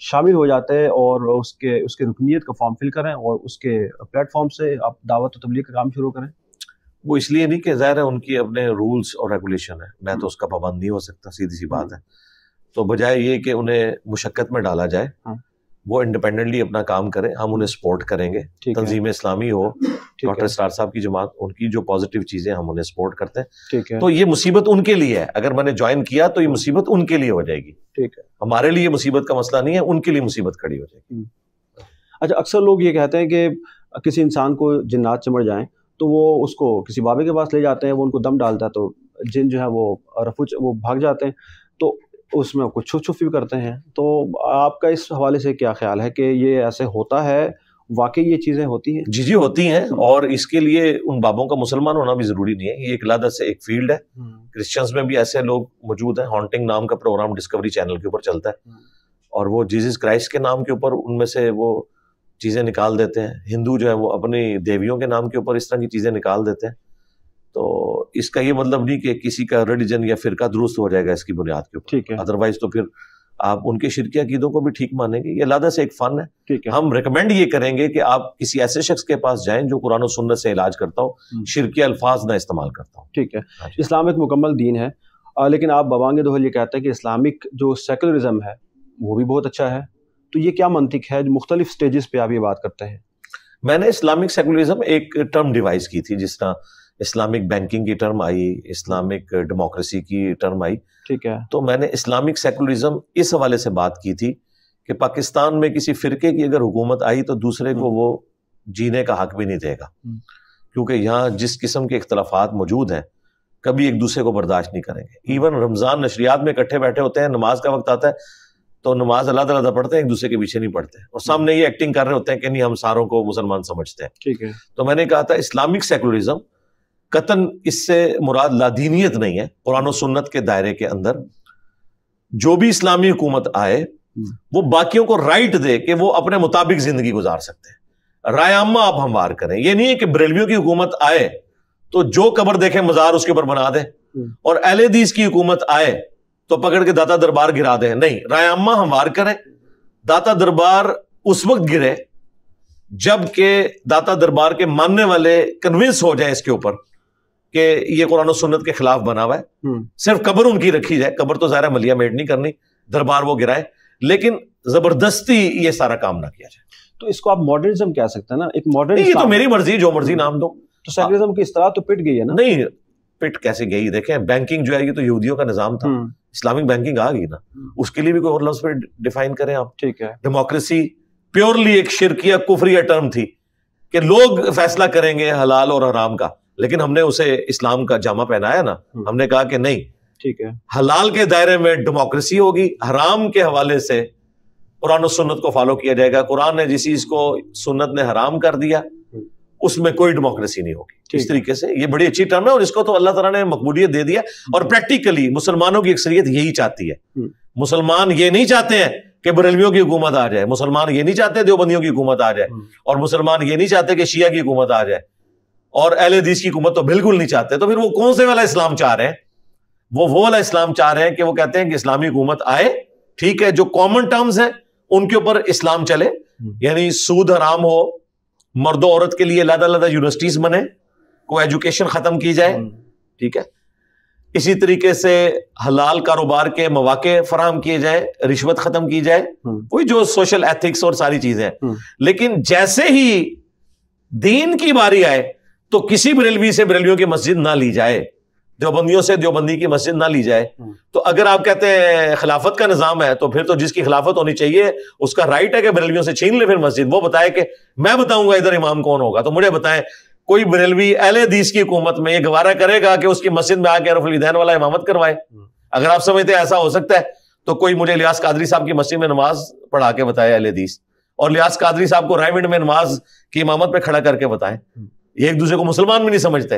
شامل ہو جاتے ہیں اور اس کے رکنیت کا فارم فل کریں اور اس کے پلیٹ فارم سے آپ دعوت و تبلیغ کا کام شروع کریں؟ وہ اس لیے نہیں کہ ظاہر ہے ان کی اپنے رولز اور ریگولیشن ہے، میں تو اس کا پابند نہیں ہو سکتا، سیدھی سی بات ہے. تو بجائے یہ کہ انہیں مشقت میں ڈالا جائے، وہ انڈیپینڈنٹلی اپنا کام کریں، ہم انہیں سپورٹ کریں گے. تنظیم اسلامی ہو، ڈاکٹر اسرار صاحب کی جماعت، ان کی جو پازیٹیو چیزیں ہم انہیں سپورٹ کرتے ہیں. تو یہ مصیبت ان کے لیے ہے، اگر میں نے جوائن کیا تو یہ مصیبت ان کے لیے ہو جائے گی. ٹھیک ہے، ہمارے لیے مصیبت کا مسئلہ نہیں ہے، ان کے لیے مصیبت کھڑی ہو جائے گی. اچھا، اکثر لوگ یہ کہتے ہیں کہ کسی انسان کو جنات چمڑ جائیں تو وہ اس کو کسی بابے کے پاس لے جاتے ہیں، وہ ان کو دم ڈالتا ہے تو جن جو ہے وہ بھاگ جاتے ہیں، تو اس میں کچھ چھپ چھپ بھی کرتے ہیں. تو آپ کا اس حوالے سے کیا خیال ہے کہ یہ ایسے ہوتا ہے، واقعی یہ چیزیں ہوتی ہیں؟ جی ہوتی ہیں، اور اس کے لیے ان بابوں کا مسلمان ہونا بھی ضروری نہیں ہے. یہ ایک علیحدہ سے ایک فیلڈ ہے. کرسچنز میں بھی ایسے لوگ موجود ہیں. ہانٹنگ نام کا پروگرام ڈسکوری چینل کے اوپر چلتا ہے، اور وہ جیزس کرائسٹ کے نام کے اوپر ان میں سے وہ چیزیں نکال دیتے ہیں. ہندو جو ہے وہ اپنی دیویوں کے نام کے اوپر اس طرح کی چیزیں نکال دیتے ہیں. تو اس کا یہ مطلب نہیں کہ کسی کا ریلیجن یا فرقہ درست ہو جائے گا اس کی بنیاد کے اوپر. ٹھیک ہے، ادروائز تو پھر آپ ان کے شرکی عقیدوں کو بھی ٹھیک مانیں گے. یہ علیحدہ سے ایک فن ہے. ٹھیک ہے، ہم ریکمینڈ یہ کریں گے کہ آپ کسی ایسے شخص کے پاس جائیں جو قرآن و سنت سے علاج کرتا ہو، شرکی الفاظ نہ استعمال کرتا ہو. ٹھیک ہے، اسلام ایک مکمل دین ہے، لیکن آپ بابانگ دوہل یہ کہتے ہیں کہ اسلامک جو سیکولرزم ہے وہ بھی بہت اچھا ہے. تو یہ کیا منطق ہے جو مختلف سٹیجز پہ آپ یہ بات کرتے ہیں؟ میں نے اسلامک سیکولرزم ایک ٹرم ڈیوائز کی تھی، جس طرح اسلامک بینکنگ کی ٹرم آئی، اسلامک ڈیموکریسی کی ٹرم آئی. ٹھیک ہے، تو میں نے اسلامک سیکولرزم اس حوالے سے بات کی تھی کہ پاکستان میں کسی فرقے کی اگر حکومت آئی تو دوسرے کو وہ جینے کا حق بھی نہیں دے گا، کیونکہ یہاں جس قسم کے اختلافات موجود ہیں کبھی ایک دوسرے کو برداشت نہیں کریں گے. ایون رمضان نشریات میں اکٹھے بیٹھے ہوتے ہیں، نماز کا وقت آتا ہے تو نماز علیحدہ پڑھتے ہیں، ایک دوسرے کے پیچھے نہیں پڑھتے، اور سامنے یہ ایکٹنگ کر رہے ہوتے ہیں کہ نہیں ہم ساروں کو مسلمان سمجھتے ہیں. ٹھیک ہے، تو میں نے کہا تھا اسلامک سیکولرزم قطعاً اس سے مراد لادینیت نہیں ہے. قرآن و سنت کے دائرے کے اندر جو بھی اسلامی حکومت آئے وہ باقیوں کو رائٹ دے کہ وہ اپنے مطابق زندگی گزار سکتے ہیں. رائے عامہ آپ ہموار کریں. یہ نہیں ہے کہ بریلویوں کی حکومت آئے تو جو قبر دیکھے مزار اس کے اوپر بنا دے، اور اہل حدیث کی حکومت آئے تو پکڑ کے داتا دربار گرا دیں. نہیں، رائے عامہ ہموار کریں. داتا دربار اس وقت گرے جب کہ داتا دربار کے ماننے والے کنونس ہو جائیں اس کے اوپر کہ یہ قرآن و سنت کے خلاف بنا ہوا ہے. صرف قبر ان کی رکھی جائے، قبر تو ظاہر ملیہ میٹ نہیں کرنی، دربار وہ گرائے، لیکن زبردستی یہ سارا کام نہ کیا جائے. تو اس کو آپ ماڈرنزم کہہ سکتے ہیں نا، ایک ماڈرن. یہ تو میری مرضی، جو مرضی نام دو. تو سیکولرزم کی اصطلاح تو پٹ گئی ہے نا؟ نہیں، پٹ کیسے گئی؟ دیکھیں بینکنگ جو ہے یہ تو یہودیوں کا نظام تھا، اسلامک بینکنگ آ گئی نا، اس کے لیے بھی کوئی اور لفظ پہ ڈیفائن کریں آپ. ٹھیک ہے، ڈیموکریسی پیورلی ایک شرکیہ کفریہ ٹرم تھی کہ لوگ فیصلہ کریں گے حلال اور حرام کا، لیکن ہم نے اسے اسلام کا جامہ پہنایا نا. ہم نے کہا کہ نہیں، ٹھیک ہے، حلال کے دائرے میں ڈیموکریسی ہوگی، حرام کے حوالے سے قرآن و سنت کو فالو کیا جائے گا. قرآن نے جس چیز کو سنت نے حرام کر دیا اس میں کوئی ڈیموکریسی نہیں ہوگی. اس طریقے سے یہ بڑی اچھی ٹرم ہے، اور اس کو تو اللہ تعالیٰ نے مقبولیت دے دیا، اور پریکٹیکلی مسلمانوں کی اکثریت یہی چاہتی ہے. مسلمان یہ نہیں چاہتے ہیں کہ بریلویوں کی حکومت آ جائے، مسلمان یہ نہیں چاہتے دیوبندیوں کی حکومت آ جائے، اور مسلمان یہ نہیں چاہتے کہ شیعہ کی حکومت آ جائے، اور اہل حدیث کی حکومت تو بالکل نہیں چاہتے. تو پھر وہ کون سے والا اسلام چاہ رہے ہیں؟ وہ والا اسلام چاہ رہے ہیں کہ وہ کہتے ہیں کہ اسلامی حکومت آئے، ٹھیک ہے، جو کامن ٹرمز ہیں ان کے اوپر اسلام چلے، یعنی سود حرام ہو، مرد و عورت کے لیے علیحدہ علیحدہ یونیورسٹیز بنے، کو ایجوکیشن ختم کی جائے، ٹھیک ہے، اسی طریقے سے حلال کاروبار کے مواقع فراہم کیے جائیں، رشوت ختم کی جائے، وہی جو سوشل ایتھکس اور ساری چیزیں. لیکن جیسے ہی دین کی باری آئے تو کسی بریلوی سے بریلویوں کی مسجد نہ لی جائے، دیوبندیوں سے دیوبندی کی مسجد نہ لی جائے. تو اگر آپ کہتے ہیں خلافت کا نظام ہے تو پھر تو جس کی خلافت ہونی چاہیے اس کا رائٹ ہے کہ بریلویوں سے چھین لے پھر مسجد. وہ بتائے کہ میں بتاؤں گا ادھر امام کون ہوگا. تو مجھے بتائیں کوئی بریلوی اہل حدیث کی حکومت میں یہ گوارا کرے گا کہ اس کی مسجد میں آ کے رفع الیدین والا امامت کروائے؟ اگر آپ سمجھتے ہیں ایسا ہو سکتا ہے تو کوئی مجھے الیاس قادری صاحب کی مسجد میں نماز پڑھا کے بتائے اہل حدیث، اور الیاس قادری صاحب کو رائے میں نماز کی امامت پہ کھڑا کر کے بتائیں. یہ ایک دوسرے کو مسلمان بھی نہیں سمجھتے.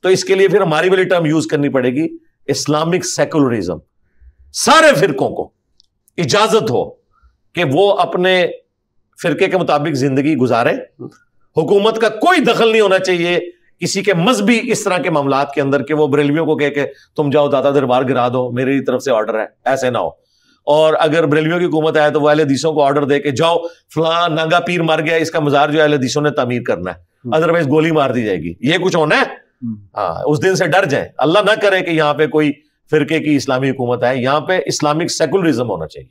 تو اس کے لیے پھر ہماری والی ٹرم یوز کرنی پڑے گی، اسلامک سیکولرزم. سارے فرقوں کو اجازت ہو کہ وہ اپنے فرقے کے مطابق زندگی گزارے، حکومت کا کوئی دخل نہیں ہونا چاہیے کسی کے مذہبی اس طرح کے معاملات کے اندر کہ وہ بریلویوں کو کہے کہ تم جاؤ داتا دربار گرا دو، میری طرف سے آرڈر ہے، ایسے نہ ہو. اور اگر بریلویوں کی حکومت آئے تو وہ اہل حدیثوں کو آرڈر دے کہ جاؤ فلاں ننگا پیر مر گیا، اس کا مزار جو اہل حدیثوں نے تعمیر کرنا ہے، ادروائز گولی مار دی جائے گی. یہ کچھ ہونا ہے. ہاں اس دن سے ڈر جائیں. اللہ نہ کرے کہ یہاں پہ کوئی فرقے کی اسلامی حکومت آئے. یہاں پہ اسلامک سیکولرزم ہونا چاہیے.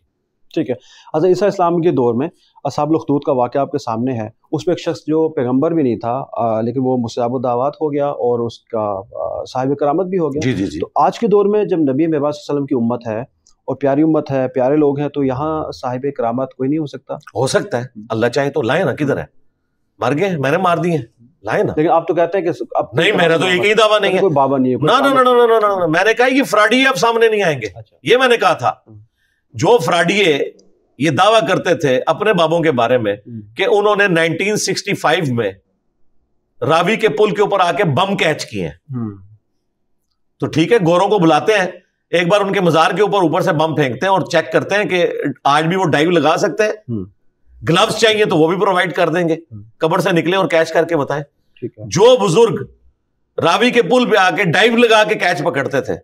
ٹھیک ہے. حضرت عیسیٰ السلام کے دور میں اصحاب الاخدود کا واقعہ آپ کے سامنے ہے. اس میں ایک شخص جو پیغمبر بھی نہیں تھا لیکن وہ مستجاب الدعوات ہو گیا اور اس کا صاحب کرامت بھی ہو گیا. جی. تو آج کے دور میں جب نبی محمد صلی اللہ علیہ وسلم کی امت ہے اور پیاری امت ہے، پیارے لوگ ہیں، تو یہاں صاحب کرامت کوئی نہیں ہو سکتا؟ ہو سکتا ہے، اللہ چاہے تو لائے نا. کدھر ہے؟ مر گئے، میں نے مار دیے، لائے نا. لیکن آپ تو کہتے ہیں کہ نہیں، میرا تو یہ کہیں دعویٰ نہیں ہے، کوئی بابا نہیں ہے. نا. میں نے کہا یہ فراڈی اب سامنے نہیں آئیں گے. یہ میں نے کہا تھا. جو فراڈیے یہ دعویٰ کرتے تھے اپنے بابوں کے بارے میں کہ انہوں نے 1965 میں راوی کے پل کے اوپر آ کے بم کیچ کیے ہیں، تو ٹھیک ہے، گوروں کو بلاتے ہیں، ایک بار ان کے مزار کے اوپر سے بم پھینکتے ہیں اور چیک کرتے ہیں کہ آج بھی وہ ڈائیو لگا سکتے ہیں. گلوز چاہیے تو وہ بھی پرووائڈ کر دیں گے. قبر سے نکلے اور کیچ کر کے بتائیں. جو بزرگ راوی کے پل پہ آ کے ڈائیو لگا کے کیچ پکڑتے تھے،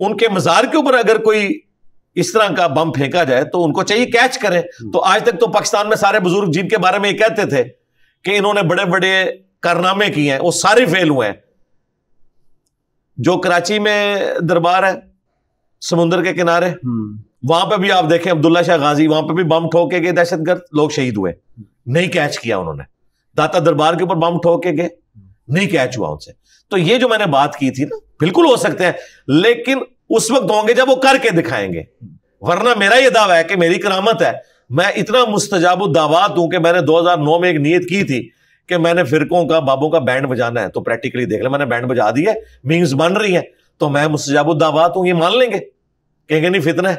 ان کے مزار کے اوپر اگر کوئی اس طرح کا بم پھینکا جائے تو ان کو چاہیے کیچ کریں. تو آج تک تو پاکستان میں سارے بزرگ جن کے بارے میں یہ کہتے تھے کہ انہوں نے بڑے بڑے کارنامے کیے ہیں، وہ سارے فیل ہوئے ہیں. جو کراچی میں دربار ہے سمندر کے کنارے، وہاں پہ بھی آپ دیکھیں عبداللہ شاہ غازی، وہاں پہ بھی بم ٹھوکے گئے دہشت گرد، لوگ شہید ہوئے، نہیں کیچ کیا انہوں نے. داتا دربار کے اوپر بم ٹھوکے گئے، نہیں کیچ ہوا ان سے. تو یہ جو میں نے بات کی تھی نا، بالکل ہو سکتے ہیں، لیکن اس وقت ہوں گے جب وہ کر کے دکھائیں گے. ورنہ میرا یہ دعویٰ ہے کہ میری کرامت ہے، میں اتنا مستجاب الدعوات ہوں کہ میں نے 2009 میں ایک نیت کی تھی کہ میں نے فرقوں کا بابوں کا بینڈ بجانا ہے. تو پریکٹیکلی دیکھ لیں، میں نے بینڈ بجا دیا ہے، مینگز بن رہی ہیں. تو میں مستجاب الدعوات ہوں، یہ مان لیں گے، کہیں گے نہیں فتنہ ہے.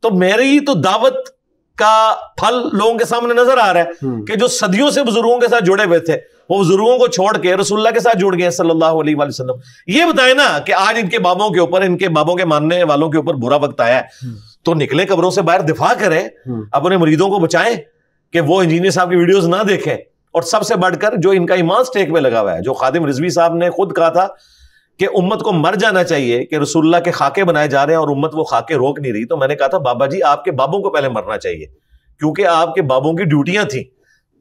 تو میری تو دعوت کا پھل لوگوں کے سامنے نظر آ رہا ہے کہ جو صدیوں سے بزرگوں کے ساتھ جڑے ہوئے تھے، وہ بزرگوں کو چھوڑ کے رسول اللہ کے ساتھ جڑ گئے صلی اللہ علیہ وآلہ وسلم. یہ بتائیں نا کہ آج ان کے بابوں کے اوپر، ان کے بابوں کے ماننے والوں کے اوپر برا وقت آیا ہے، تو نکلیں قبروں سے باہر، دفاع کریں، اپنے مریدوں کو بچائیں کہ وہ انجینئر صاحب کی ویڈیوز نہ دیکھیں. اور سب سے بڑھ کر جو ان کا ایمان سٹیک میں لگا ہوا ہے، جو خادم رضوی صاحب نے خود کہا تھا کہ امت کو مر جانا چاہیے کہ رسول اللہ کے خاکے بنائے جا رہے ہیں اور امت وہ خاکے روک نہیں رہی. تو میں نے کہا تھا بابا جی آپ کے بابوں کو پہلے مرنا چاہیے، کیونکہ آپ کے بابوں کی ڈیوٹیاں تھیں.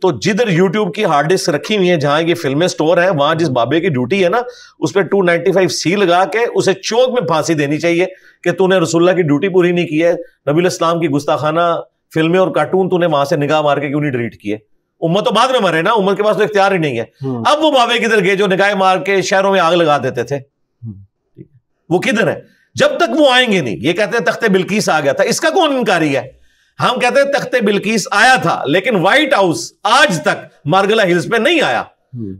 تو جدھر یوٹیوب کی ہارڈ ڈسک رکھی ہوئی ہیں، جہاں یہ فلمیں سٹور ہیں، وہاں جس بابے کی ڈیوٹی ہے نا، اس پہ 295C لگا کے اسے چوک میں پھانسی دینی چاہیے کہ تو نے رسول اللہ کی ڈیوٹی پوری نہیں کی ہے. نبی الاسلام کی گستاخانہ فلمیں اور کارٹون تو نے وہاں سے نگاہ مار کے کیوں نہیں ڈیلیٹ کیے؟ امت تو بعد میں مرے نا، امت کے پاس تو اختیار ہی نہیں ہے. اب وہ بابے کدھر گئے جو نگاہ مار کے شہروں میں آگ لگا دیتے تھے؟ وہ کدھر ہے؟ جب تک وہ آئیں گے نہیں. یہ کہتے ہیں تخت بلقیس آ گیا تھا، اس کا کون انکاری ہے؟ ہم کہتے ہیں تخت بلقیس آیا تھا، لیکن وائٹ ہاؤس آج تک مارگلا ہلز پہ نہیں آیا.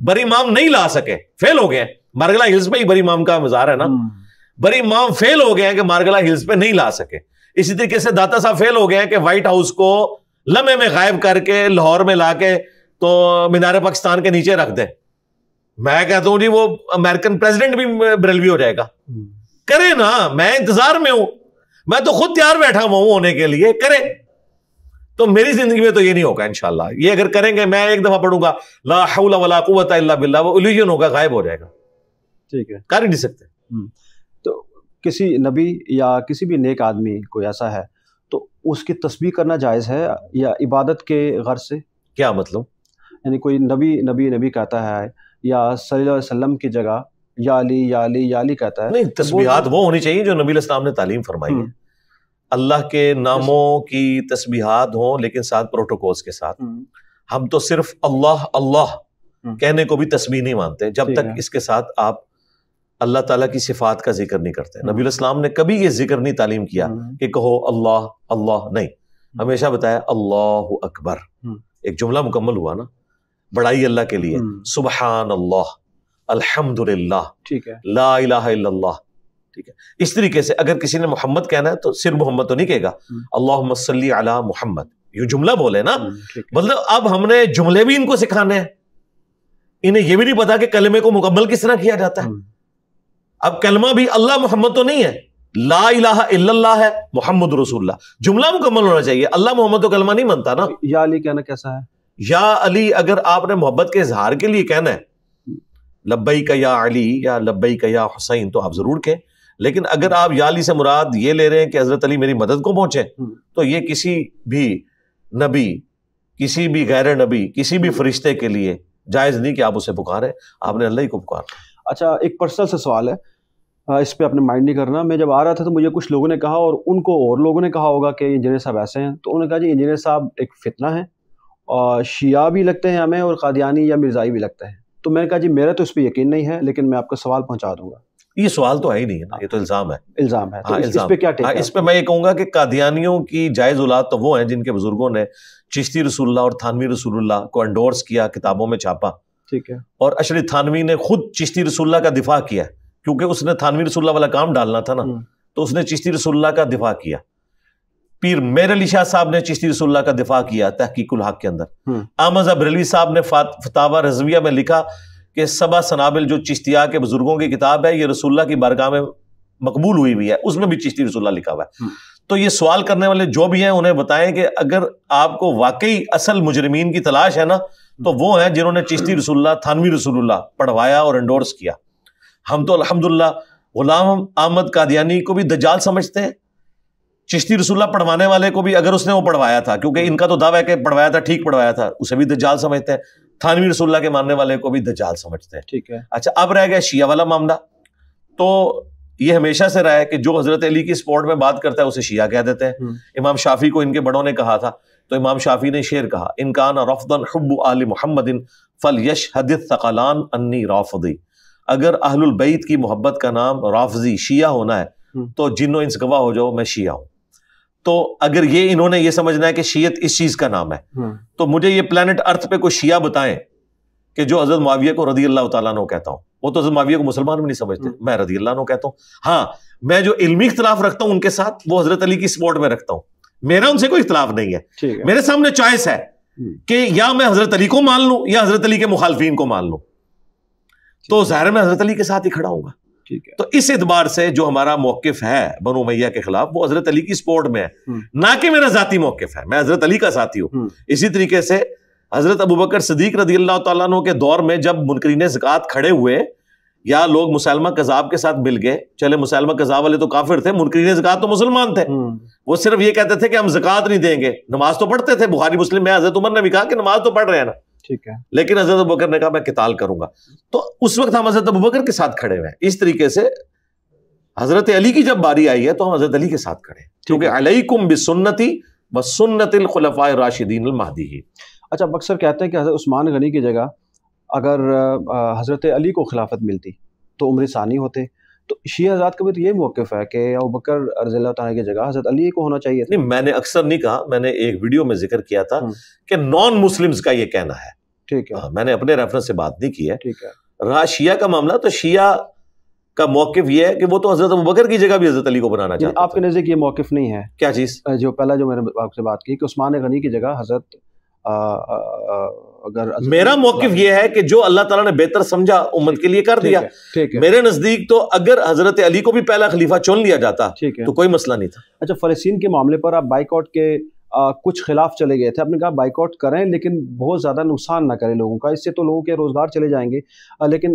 بری امام نہیں لا سکے، فیل ہو گئے. مارگلا ہلز پہ ہی بری امام کا مزار ہے نا. بری امام فیل ہو گئے ہیں کہ مارگلا ہلز پہ نہیں لا سکے. اسی طریقے سے داتا صاحب فیل ہو گئے ہیں کہ وائٹ ہاؤس کو لمحے میں غائب کر کے لاہور میں لا کے تو مینار پاکستان کے نیچے رکھ دیں. میں کہتا ہوں جی وہ امریکن پریزیڈنٹ بھی بریلوی ہو جائے گا. کرے نا، میں انتظار میں ہوں، میں تو خود تیار بیٹھا ہوا ہوں ہونے کے لیے. کرے تو میری زندگی میں تو یہ نہیں ہوگا انشاءاللہ. یہ اگر کریں گے، میں ایک دفعہ پڑھوں گا لا حول ولا قوت الا باللہ، وہ الوژن ہوگا، غائب ہو جائے گا. ٹھیک ہے، کر ہی نہیں سکتے. تو کسی نبی یا کسی بھی نیک آدمی کوئی ایسا ہے تو اس کی تسبیح کرنا جائز ہے یا عبادت کے غرض سے؟ کیا مطلب؟ یعنی کوئی نبی کہتا ہے یا صلی اللہ علیہ وسلم کی جگہ یا علی یا علی یا علی کہتا ہے. نہیں، تسبیحات وہ ہونی چاہیے جو نبی علیہ السلام نے تعلیم فرمائی ہے. اللہ کے ناموں کی تسبیحات ہوں لیکن ساتھ پروٹوکولز کے ساتھ. ہم تو صرف اللہ اللہ کہنے کو بھی تسبیح نہیں مانتے جب تک اس کے ساتھ آپ اللہ تعالیٰ کی صفات کا ذکر نہیں کرتے. نبی علیہ السلام نے کبھی یہ ذکر نہیں تعلیم کیا کہ کہو اللہ اللہ، نہیں. ہمیشہ بتایا اللہ اکبر. ایک جملہ مکمل ہوا نا، بڑائی اللہ کے لیے، سبحان اللہ، الحمدللہ، ٹھیک ہے، لا الہ الا اللہ. ٹھیک ہے. اس طریقے سے اگر کسی نے محمد کہنا ہے تو صرف محمد تو نہیں کہے گا، اللہم صلی علی محمد، یہ جملہ بولے نا. مطلب اب ہم نے جملے بھی ان کو سکھانے ہیں. انہیں یہ بھی نہیں پتا کہ کلمے کو مکمل کس طرح کیا جاتا ہے. اب کلمہ بھی اللہ محمد تو نہیں ہے، لا الہ الا اللہ ہے، محمد رسول اللہ. جملہ مکمل ہونا چاہیے. اللہ محمد تو کلمہ نہیں بنتا نا. یا علی کہنا کیسا ہے؟ یا علی اگر آپ نے محبت کے اظہار کے لیے کہنا ہے، لبیک یا علی یا لبیک یا حسین، تو آپ ضرور کہیں. لیکن اگر آپ یا علی سے مراد یہ لے رہے ہیں کہ حضرت علی میری مدد کو پہنچے تو یہ کسی بھی نبی، کسی بھی غیر نبی، کسی بھی فرشتے کے لیے جائز نہیں کہ آپ اسے پکاریں، آپ نے اللہ ہی کو پکارنا۔ اچھا ایک پرسنل سے سوال ہے، اس پہ اپنے مائنڈ نہیں کرنا، میں جب آ رہا تھا تو مجھے کچھ لوگوں نے کہا اور ان کو اور لوگوں نے کہا ہوگا کہ انجینئر صاحب ایسے ہیں، تو انہوں نے کہا جی انجینئر صاحب ایک فتنہ ہے اور شیعہ بھی لگتے ہیں ہمیں اور قادیانی یا مرزائی بھی لگتے ہیں، تو میں نے کہا جی میرا تو اس پہ یقین نہیں ہے لیکن میں آپ کا سوال پہنچا دوں گا۔ یہ سوال تو ہے ہی نہیں ہے نا، یہ تو الزام ہے، الزام ہے، تو اس پہ کیا ٹیک ہے؟ اس پہ میں یہ کہوں گا کہ قادیانیوں کی جائز اولاد تو وہ ہیں جن کے بزرگوں نے چشتی رسول اللہ اور تھانوی رسول اللہ کو انڈورس کیا، کتابوں میں چھاپا، ٹھیک ہے، اور اشرف تھانوی نے خود چشتی رسول اللہ کا دفاع کیا کیونکہ اس نے تھانوی رسول اللہ والا کام ڈالنا تھا نا، تو اس نے چشتی رسول اللہ کا دفاع کیا۔ پیر میر علی شاہ صاحب نے چشتی رسول اللہ کا دفاع کیا تحقیق الحق کے اندر۔ احمد بریلوی صاحب نے فتاوی رضویہ میں لکھا کہ سبع سنابل جو چشتیہ کے بزرگوں کی کتاب ہے یہ رسول اللہ کی بارگاہ میں مقبول ہوئی ہے، اس میں بھی چشتی رسول اللہ لکھا ہوا ہے۔ تو یہ سوال کرنے والے جو بھی ہیں انہیں بتائیں کہ اگر آپ کو واقعی اصل مجرمین کی تلاش ہے نا تو وہ ہیں جنہوں نے چشتی رسول اللہ، تھانوی رسول اللہ پڑھوایا اور انڈورس کیا۔ ہم تو الحمدللہ غلام احمد قادیانی کو بھی دجال سمجھتے ہیں، چشتی رسول اللہ پڑھوانے والے کو بھی، اگر اس نے وہ پڑھوایا تھا، کیونکہ ان کا تو دعویٰ ہے کہ پڑھوایا تھا، ٹھیک پڑھوایا تھا، اسے بھی دجال سمجھتے ہیں، تھانوی رسول اللہ کے ماننے والے کو بھی دجال سمجھتے ہیں، ٹھیک ہے۔ اچھا اب رہ گیا شیعہ والا معاملہ، تو یہ ہمیشہ سے رہا ہے کہ جو حضرت علی کی سپورٹ میں بات کرتا ہے اسے شیعہ کہہ دیتے ہیں۔ امام شافعی کو ان کے بڑوں نے کہا تھا تو امام شافعی نے شعر کہا، ان کان رفضا حب آل محمد فلیشہد الثقلان انی رافضی، اگر اہل البیت کی محبت کا نام رافضی شیعہ ہونا ہے تو جن و انس گواہ ہو جاؤ میں شیعہ ہوں۔ تو اگر یہ انہوں نے یہ سمجھنا ہے کہ شیعت اس چیز کا نام ہے تو مجھے یہ پلانٹ ارتھ پہ کوئی شیعہ بتائیں کہ جو حضرت معاویہ کو رضی اللہ تعالیٰ عنہ کہتا ہوں، وہ تو حضرت معاویہ کو مسلمان بھی نہیں سمجھتے، میں رضی اللہ عنہ کہتا ہوں۔ ہاں میں جو علمی اختلاف رکھتا ہوں ان کے ساتھ وہ حضرت علی کی سپورٹ میں رکھتا ہوں، میرا ان سے کوئی اختلاف نہیں ہے، میرے سامنے چوائس ہے کہ یا میں حضرت علی کو مان لوں یا حضرت علی کے مخالفین کو مان لوں، تو ظاہر میں حضرت علی کے ساتھ ہی کھڑا ہوں گا۔ تو اس اعتبار سے جو ہمارا موقف ہے بنو امیہ کے خلاف وہ حضرت علی کی سپورٹ میں ہے، نہ کہ میرا ذاتی موقف ہے، میں حضرت علی کا ساتھی ہوں۔ اسی طریقے سے حضرت ابوبکر صدیق رضی اللہ تعالیٰ عنہ کے دور میں جب منکرین زکوٰۃ کھڑے ہوئے یا لوگ مسلمہ کذاب کے ساتھ مل گئے، چلے مسلمہ کذاب والے تو کافر تھے، منکرین زکوٰۃ تو مسلمان تھے، وہ صرف یہ کہتے تھے کہ ہم زکوٰۃ نہیں دیں گے، نماز تو پڑھتے تھے، بخاری مسلم میں حضرت عمر نے بھی کہا کہ نماز تو پڑھ رہے ہیں نا، ٹھیک ہے، لیکن حضرت ابوبکر نے کہا میں قتال کروں گا، تو اس وقت ہم حضرت ابوبکر کے ساتھ کھڑے ہوئے ہیں۔ اس طریقے سے حضرت علی کی جب باری آئی ہے تو ہم حضرت علی کے ساتھ کھڑے ہیں، کیونکہ علیکم بسنتی وسنت الخلفاء الراشدین المہدیین۔ اچھا اکثر کہتے ہیں کہ حضرت عثمان غنی کی جگہ اگر حضرت علی کو خلافت ملتی تو عمر ثانی ہوتے، تو شیعہ حضرات کا بھی تو یہ موقف ہے کہ ابوبکر رضی اللہ تعالیٰ کی جگہ حضرت علی کو ہونا چاہیے تھا۔ نہیں میں نے اکثر نہیں کہا، میں نے ایک ویڈیو میں ذکر کیا تھا کہ نان مسلمز کا یہ کہنا ہے، ٹھیک ہے، میں نے اپنے ریفرنس سے بات نہیں کی ہے۔ ٹھیک ہے، رہا شیعہ کا معاملہ تو شیعہ کا موقف یہ ہے کہ وہ تو حضرت ابوبکر کی جگہ بھی حضرت علی کو بنانا چاہتے ہیں۔ آپ کے نزدیک یہ موقف نہیں ہے؟ کیا چیز؟ جو پہلا جو میں نے آپ سے بات کی کہ عثمان غنی کی جگہ حضرت اگر میرا موقف یہ ہے کہ جو اللہ تعالیٰ نے بہتر سمجھا امت کے لیے کر دیا۔ میرے نزدیک تو اگر حضرت علی کو بھی پہلا خلیفہ چن لیا جاتا تو کوئی مسئلہ نہیں تھا۔ اچھا فلسطین کے معاملے پر آپ بائیکاٹ کے کچھ خلاف چلے گئے تھے، آپ نے کہا بائیکاٹ کریں لیکن بہت زیادہ نقصان نہ کریں لوگوں کا، اس سے تو لوگوں کے روزگار چلے جائیں گے، لیکن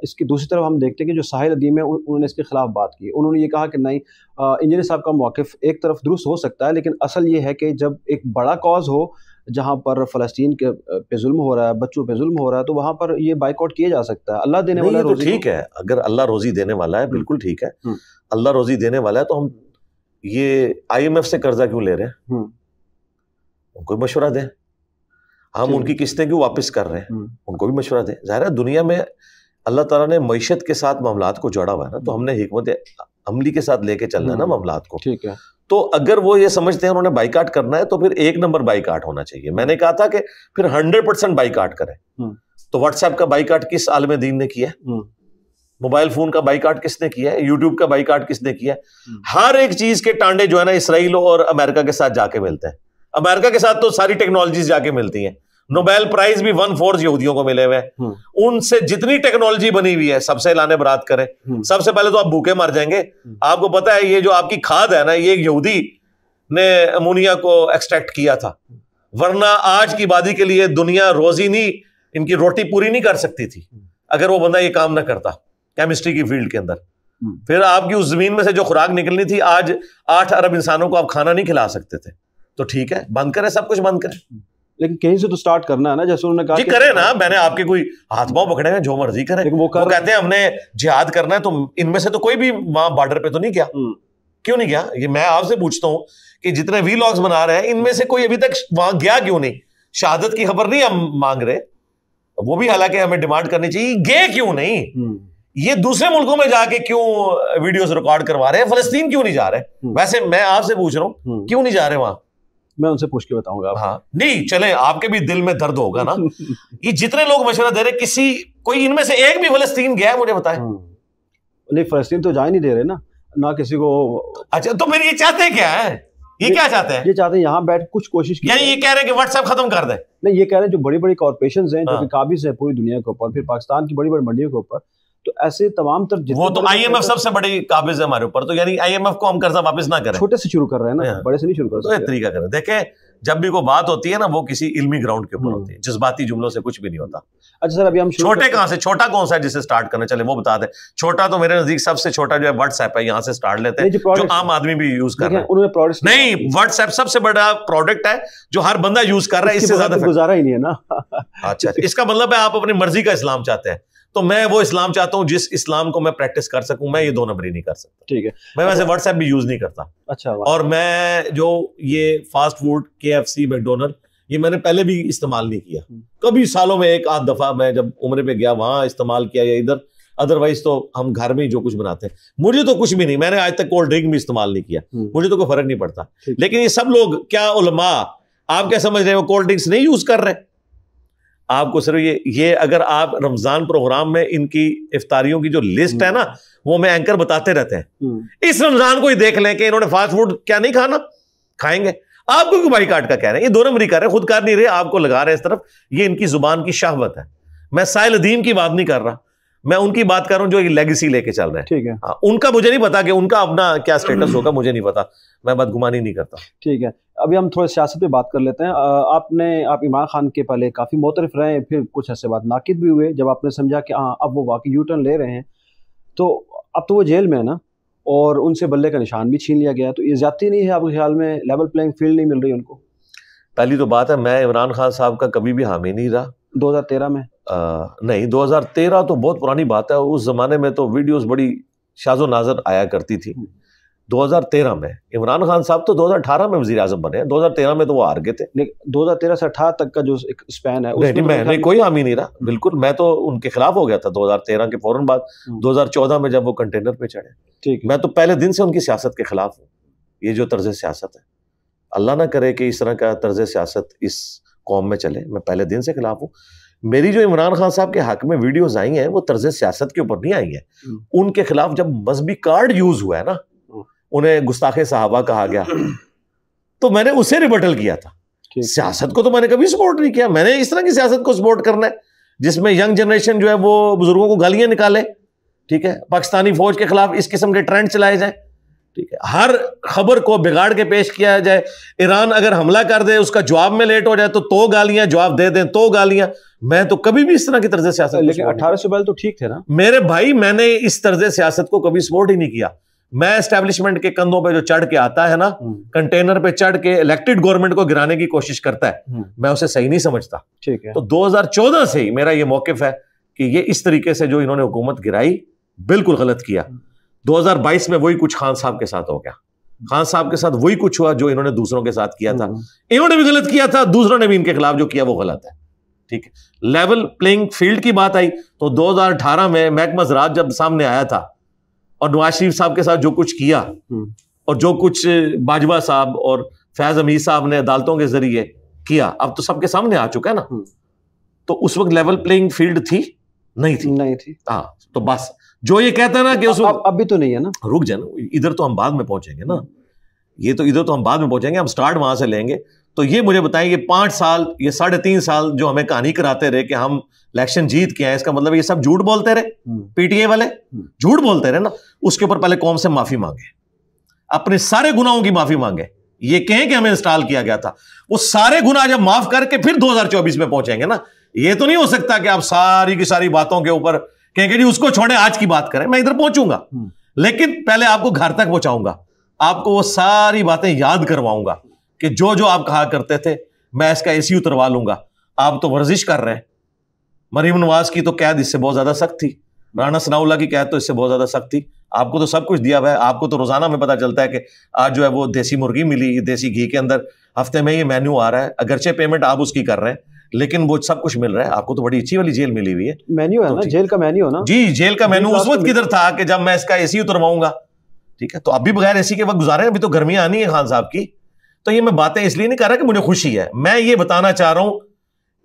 اس کی دوسری طرف ہم دیکھتے ہیں کہ جو ساحل ادیم ہے انہوں نے اس کے خلاف بات کی، انہوں نے یہ کہا کہ نہیں انجینئر صاحب کا موقف ایک طرف درست ہو سکتا ہے لیکن اصل یہ ہے کہ جب ایک بڑا کاز ہو جہاں پر فلسطین کے پہ ظلم ہو رہا ہے، بچوں پہ ظلم ہو رہا ہے، تو وہاں پر یہ بائیکاٹ کیا جا سکتا ہے۔ اللہ دینے والا ہے تو ٹھیک ہے، اگر اللہ روزی دینے والا ہے بالکل ٹھیک ہے، اللہ روزی دینے والا ہے تو ہم یہ IMF سے قرضہ کیوں لے رہے ہیں؟ ان کو بھی مشورہ دیں، ہم ان کی قسطیں کیوں واپس کر رہے ہیں، ان کو بھی مشورہ دیں۔ ظاہر ہے دنیا میں اللہ تعالیٰ نے معیشت کے ساتھ معاملات کو جوڑا ہوا ہے نا، تو ہم نے حکمت عملی کے ساتھ لے کے چلنا ہے نا معاملات کو، ٹھیک ہے۔ تو اگر وہ یہ سمجھتے ہیں انہوں نے بائیکاٹ کرنا ہے تو پھر ایک نمبر بائیکاٹ ہونا چاہیے۔ میں نے کہا تھا کہ پھر 100% بائیکاٹ کریں، تو واٹس ایپ کا بائیکاٹ کس عالم دین نے کیا ہے؟ موبائل فون کا بائیکاٹ کس نے کیا ہے؟ یوٹیوب کا بائیکاٹ کس نے کیا ہے؟ ہر ایک چیز کے ٹانڈے جو ہے نا اسرائیل اور امریکہ کے ساتھ جا کے ملتے ہیں، امریکہ کے ساتھ تو ساری ٹیکنالوجیز جا کے ملتی ہیں، نوبیل پرائز بھی 1/4 یہودیوں کو ملے ہوئے ہیں، ان سے جتنی ٹیکنالوجی بنی ہوئی ہے سب سے اعلان برات کریں۔ سب سے پہلے تو آپ بھوکے مر جائیں گے، آپ کو پتا ہے یہ جو آپ کی کھاد ہے نا یہ یہودی نے امونیا کو ایکسٹریکٹ کیا تھا، ورنہ آج کی آبادی کے لیے دنیا روزی نہیں، ان کی روٹی پوری نہیں کر سکتی تھی اگر وہ بندہ یہ کام نہ کرتا کیمسٹری کی فیلڈ کے اندر۔ پھر آپ کی اس زمین میں سے جو خوراک نکلنی تھی، آج 8 ارب انسانوں کو آپ کھانا نہیں کھلا سکتے تھے، تو ٹھیک ہے بند کریں، سب کچھ بند کریں، لیکن کہیں سے تو سٹارٹ کرنا ہے نا، جیسے انہوں نے کہا جی کریں نا، میں نے آپ کے کوئی ہاتھ پاؤں پکڑے ہیں، جو مرضی کریں، وہ کہتے ہیں ہم نے جہاد کرنا ہے، تو ان میں سے تو کوئی بھی وہاں بارڈر پہ تو نہیں گیا، کیوں نہیں گیا؟ یہ میں آپ سے پوچھتا ہوں کہ جتنے وی لاگز بنا رہے ہیں ان میں سے کوئی ابھی تک وہاں گیا کیوں نہیں؟ شہادت کی خبر نہیں ہم مانگ رہے، وہ بھی حالانکہ ہمیں ڈیمانڈ کرنی چاہیے، گئے کیوں نہیں؟ یہ دوسرے ملکوں میں جا کے کیوں ویڈیوز ریکارڈ کروا رہے ہیں؟ فلسطین کیوں نہیں جا رہے؟ ویسے میں آپ سے پوچھ رہا ہوں کیوں نہیں جا رہے وہاں؟ میں ان سے پوچھ کے بتاؤں گا. ہاں نہیں چلیں، آپ کے بھی دل میں درد ہوگا نا. یہ جتنے لوگ مشورہ دے رہے کسی کوئی ان میں سے ایک بھی فلسطین گیا ہے مجھے بتائیں؟ نہیں فلسطین تو جا ہی نہیں دے رہے نا، نہ کسی کو. اچھا تو پھر یہ چاہتے کیا ہے؟ یہ کیا چاہتے ہیں؟ یہ چاہتے ہیں یہاں بیٹھ کچھ کوشش کی، یعنی یہ کہہ رہے ہیں کہ واٹس ایپ ختم کر دیں؟ نہیں، یہ کہہ رہے ہیں جو بڑی بڑی کارپوریشنز ہیں جو کہ قابض ہیں پوری دنیا کے اوپر، پھر پاکستان کی بڑی بڑی منڈیوں کے اوپر، تو ایسے تمام تر وہ تو آئی ایم ایف سب سے بڑی قابض ہے ہمارے اوپر، تو یعنی آئی ایم ایف کو ہم قرضہ واپس نہ کریں، چھوٹے سے شروع کر رہے ہیں نا، بڑے سے نہیں شروع کر سکتے. طریقہ کریں. دیکھیں جب بھی کوئی بات ہوتی ہے نا وہ کسی علمی گراؤنڈ کے اوپر ہوتی ہے، جذباتی جملوں سے کچھ بھی نہیں ہوتا. اچھا سر ابھی ہم چھوٹے کہاں سے، چھوٹا کون سا ہے جسے سٹارٹ کرنا؟ چلے وہ بتا دیں. چھوٹا تو میرے نزدیک سب سے چھوٹا جو ہے واٹس ایپ ہے، یہاں سے سٹارٹ لیتے ہیں جو عام آدمی بھی یوز کر رہے ہیں. نہیں، واٹس ایپ سب سے بڑا پروڈکٹ ہے جو ہر بندہ یوز کر رہا ہے، اس سے زیادہ گزارا ہی نہیں ہے نا. اچھا اس کا مطلب ہے آپ اپنی مرضی کا اسلام چاہتے ہیں، تو میں وہ اسلام چاہتا ہوں جس اسلام کو میں پریکٹس کر سکوں. میں یہ دو نمبری نہیں کر سکتا. ٹھیک ہے، میں ویسے واٹس ایپ بھی یوز نہیں کرتا. اچھا، اور میں جو یہ فاسٹ فوڈ KFC میکڈونلڈ یہ میں نے پہلے بھی استعمال نہیں کیا کبھی، سالوں میں ایک آدھ دفعہ میں جب عمرے پہ گیا وہاں استعمال کیا یا ادھر، ادروائز تو ہم گھر میں ہی جو کچھ بناتے ہیں. مجھے تو کچھ بھی نہیں، میں نے آج تک کولڈ ڈرنک بھی استعمال نہیں کیا، مجھے تو کوئی فرق نہیں پڑتا. لیکن یہ سب لوگ کیا علماء آپ کیا سمجھ رہے ہیں وہ کولڈ ڈرنکس نہیں یوز کر رہے؟ آپ کو صرف یہ اگر آپ رمضان پروگرام میں ان کی افطاریوں کی جو لسٹ ہے نا وہ میں اینکر بتاتے رہتے ہیں، اس رمضان کو ہی دیکھ لیں کہ انہوں نے فاسٹ فوڈ کیا نہیں کھانا، کھائیں گے. آپ کو بائی کاٹ کا کہہ رہے ہیں، یہ دو نمبری کر رہے ہیں، خود کار نہیں رہے، آپ کو لگا رہے ہیں اس طرف. یہ ان کی زبان کی شہوت ہے. میں سائل ادیم کی بات نہیں کر رہا، میں ان کی بات کر رہا ہوں جو یہ لیگیسی لے کے چل رہے ہیں. ٹھیک ہے، ان کا مجھے نہیں پتا کہ ان کا اپنا کیا سٹیٹس ہوگا، مجھے نہیں پتا، میں بدگمانی نہیں کرتا. ٹھیک ہے، ابھی ہم تھوڑے سیاست پہ بات کر لیتے ہیں. آپ عمران خان کے پہلے کافی معترف رہے، پھر کچھ عرصے بعد ناقد بھی ہوئے جب آپ نے سمجھا کہ ہاں اب وہ واقعی یو ٹرن لے رہے ہیں، تو اب تو وہ جیل میں ہے نا، اور ان سے بلے کا نشان بھی چھین لیا گیا. تو یہ زیادتی نہیں ہے آپ کے خیال میں؟ لیول پلینگ فیلڈ نہیں مل رہی ان کو؟ پہلی تو بات ہے میں عمران خان صاحب کا کبھی بھی حامی نہیں رہا. 2013 میں نہیں، 2013 تو بہت پرانی بات ہے، اس زمانے میں تو ویڈیوز بڑی شاذ و نادر آیا کرتی تھی. 2013 میں عمران خان صاحب تو 2018 میں وزیر اعظم بنے ہیں، 2013 میں تو وہ ہار گئے تھے. 2013 سے 18 تک کا جو اسپین ہے میں کوئی حامی نہیں رہا، بالکل. میں تو ان کے خلاف ہو گیا تھا 2013 کے فوراً بعد، 2014 میں جب وہ کنٹینر پہ چڑھے. میں تو پہلے دن سے ان کی سیاست کے خلاف ہوں. یہ جو طرز سیاست ہے، اللہ نہ کرے کہ اس طرح کا طرز سیاست اس قوم میں چلے. میں پہلے دن سے خلاف ہوں. میری جو عمران خان صاحب کے حق میں ویڈیوز آئی ہیں وہ طرز سیاست کے اوپر نہیں آئی ہیں. ان کے خلاف جب مذہبی کارڈ یوز ہوا ہے نا، انہیں گستاخ صحابہ کہا گیا، تو میں نے اسے ریبٹل کیا تھا. سیاست کو تو میں نے کبھی سپورٹ نہیں کیا. میں نے اس طرح کی سیاست کو سپورٹ کرنا ہے جس میں ینگ جنریشن جو ہے وہ بزرگوں کو گالیاں نکالے. ٹھیک ہے، پاکستانی فوج کے خلاف اس قسم کے ٹرینڈ چلائے جائیں. ٹھیک ہے، ہر خبر کو بگاڑ کے پیش کیا جائے. ایران اگر حملہ کر دے اس کا جواب میں لیٹ ہو جائے تو گالیاں، جواب دے دیں تو گالیاں. میں تو کبھی بھی اس طرح کی طرز سیاست، لیکن 18 سے پہلے تو ٹھیک تھے نا میرے بھائی. میں نے اس طرز سیاست کو کبھی سپورٹ ہی نہیں کیا. میں اسٹیبلشمنٹ کے کندھوں پہ جو چڑھ کے آتا ہے نا، کنٹینر پہ چڑھ کے الیکٹڈ گورنمنٹ کو گرانے کی کوشش کرتا ہے، میں اسے صحیح نہیں سمجھتا. ٹھیک ہے، تو 2014 سے ہی میرا یہ موقف ہے کہ یہ اس طریقے سے جو انہوں نے حکومت گرائی بالکل غلط کیا. 2022 میں وہی کچھ خان صاحب کے ساتھ ہو گیا. خان صاحب کے ساتھ وہی کچھ ہوا جو انہوں نے دوسروں کے ساتھ کیا تھا. انہوں نے بھی غلط کیا تھا، دوسروں نے بھی ان کے خلاف جو کیا وہ غلط ہے. ٹھیک ہے، لیول پلینگ فیلڈ کی بات آئی تو 2018 میں محکمہ زراعت جب سامنے آیا تھا اور نواز شریف صاحب کے ساتھ جو کچھ کیا اور جو کچھ باجوہ صاحب اور فیض حمید صاحب نے عدالتوں کے ذریعے کیا، اب تو سب کے سامنے آ چکا ہے نا. تو اس وقت لیول پلینگ فیلڈ تھی نہیں تھی. ہاں، تو بس جو یہ کہتا ہے نا کہ اس وقت اب بھی تو نہیں ہے نا. رک جائے نا، ادھر تو ہم بعد میں پہنچیں گے نا. یہ تو ادھر تو ہم بعد میں پہنچیں گے، ہم سٹارٹ وہاں سے لیں گے. تو یہ مجھے بتائیں، یہ 5 سال یہ 3.5 سال جو ہمیں کہانی کراتے رہے کہ ہم الیکشن جیت کے آئے، اس کا مطلب یہ سب جھوٹ بولتے رہے. پی ٹی اے والے جھوٹ بولتے رہے نا. اس کے اوپر پہلے قوم سے معافی مانگے، اپنے سارے گناہوں کی معافی مانگے. یہ کہیں کہ ہمیں انسٹال کیا گیا تھا، وہ سارے گناہ جب معاف کر کے پھر 2024 میں پہنچیں گے نا. یہ تو نہیں ہو سکتا کہ آپ ساری کی ساری باتوں کے اوپر کہیں کہ جی اس کو چھوڑیں آج کی بات کریں. میں ادھر پہنچوں گا. لیکن پہلے آپ کو گھر تک پہنچاؤں گا, آپ کو وہ ساری باتیں یاد کرواؤں گا کہ جو آپ کہا کرتے تھے میں اس کا اے سی اتروا لوں گا, آپ تو ورزش کر رہے ہیں. مریم نواز کی تو قید اس سے بہت زیادہ سخت تھی, رانا ثناء اللہ کی قید تو اس سے بہت زیادہ سخت تھی. آپ کو تو سب کچھ دیا ہوا ہے, آپ کو تو روزانہ میں پتہ چلتا ہے کہ آج جو ہے وہ دیسی مرغی ملی, دیسی گھی کے اندر ہفتے میں یہ مینیو آ رہا ہے, اگرچہ پیمنٹ آپ اس کی کر رہے ہیں لیکن وہ سب کچھ مل رہا ہے. آپ کو تو بڑی اچھی والی جیل ملی ہوئی ہے. مینیو ہے نا, جیل کا مینیو نا. جی جیل کا مینیو اس وقت کدھر تھا کہ جب میں اس کا اے سی اترواؤں گا, ٹھیک ہے, تو اب بھی بغیر اے سی کے وقت گزارے ہیں, ابھی تو گرمیاں آنی ہے خان صاحب کی. تو یہ میں باتیں اس لیے نہیں کر رہا کہ مجھے خوشی ہے, میں یہ بتانا چاہ رہا ہوں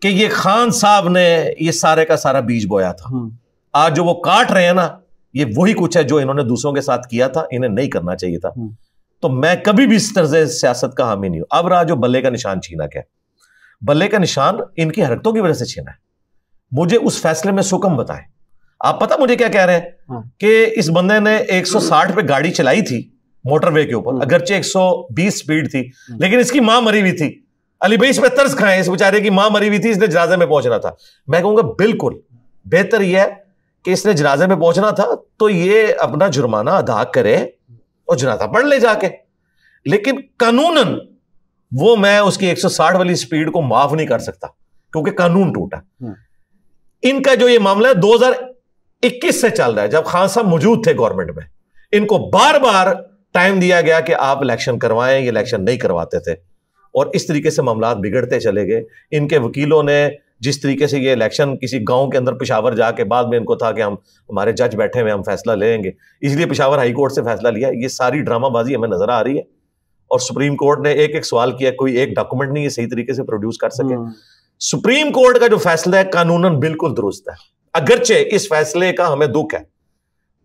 کہ یہ خان صاحب نے یہ سارے کا سارا بیج بویا تھا. آج جو وہ کاٹ رہے ہیں نا, یہ وہی کچھ ہے جو انہوں نے دوسروں کے ساتھ کیا تھا, انہیں نہیں کرنا چاہیے تھا. تو میں کبھی بھی اس طرز سیاست کا حامی نہیں ہوں. اب رہا جو بلے کا نشان چھینا کیا, بلے کا نشان ان کی حرکتوں کی وجہ سے چھینا ہے. مجھے اس فیصلے میں سکم بتائیں. آپ پتہ مجھے کیا کہہ رہے ہیں کہ اس بندے نے 160 پہ گاڑی چلائی تھی موٹر وے کے اوپر, اگرچہ 120 سپیڈ تھی, لیکن اس کی ماں مری ہوئی تھی. علی بھائی اس پہ طرز کھائیں, اس بیچارے کی ماں مری ہوئی تھی, اس نے جنازے میں پہنچنا تھا. میں کہوں گا بالکل بہتر یہ ہے کہ اس نے جنازے میں پہنچنا تھا تو یہ اپنا جرمانہ ادا کرے اور جنازہ پڑھ لے جا کے. لیکن قانوناً وہ میں اس کی 160 والی سپیڈ کو معاف نہیں کر سکتا کیونکہ قانون ٹوٹا. ان کا جو یہ معاملہ ہے 2021 سے چل رہا ہے, جب خان صاحب موجود تھے گورنمنٹ میں, ان کو بار بار ٹائم دیا گیا کہ آپ الیکشن کروائیں, یہ الیکشن نہیں کرواتے تھے, اور اس طریقے سے معاملات بگڑتے چلے گئے. ان کے وکیلوں نے جس طریقے سے یہ الیکشن کسی گاؤں کے اندر پشاور جا کے, بعد میں ان کو تھا کہ ہم ہمارے جج بیٹھے ہوئے, ہم فیصلہ لیں گے, اس لیے پشاور ہائی کورٹ سے فیصلہ لیا. یہ ساری ڈرامہ بازی ہمیں نظر آ رہی ہے, اور سپریم کورٹ نے ایک سوال کیا, کوئی ایک ڈاکومنٹ نہیں یہ صحیح طریقے سے پروڈیوس کر سکے. سپریم کورٹ کا جو فیصلہ ہے قانوناً بالکل درست ہے, اگرچہ اس فیصلے کا ہمیں دکھ ہے.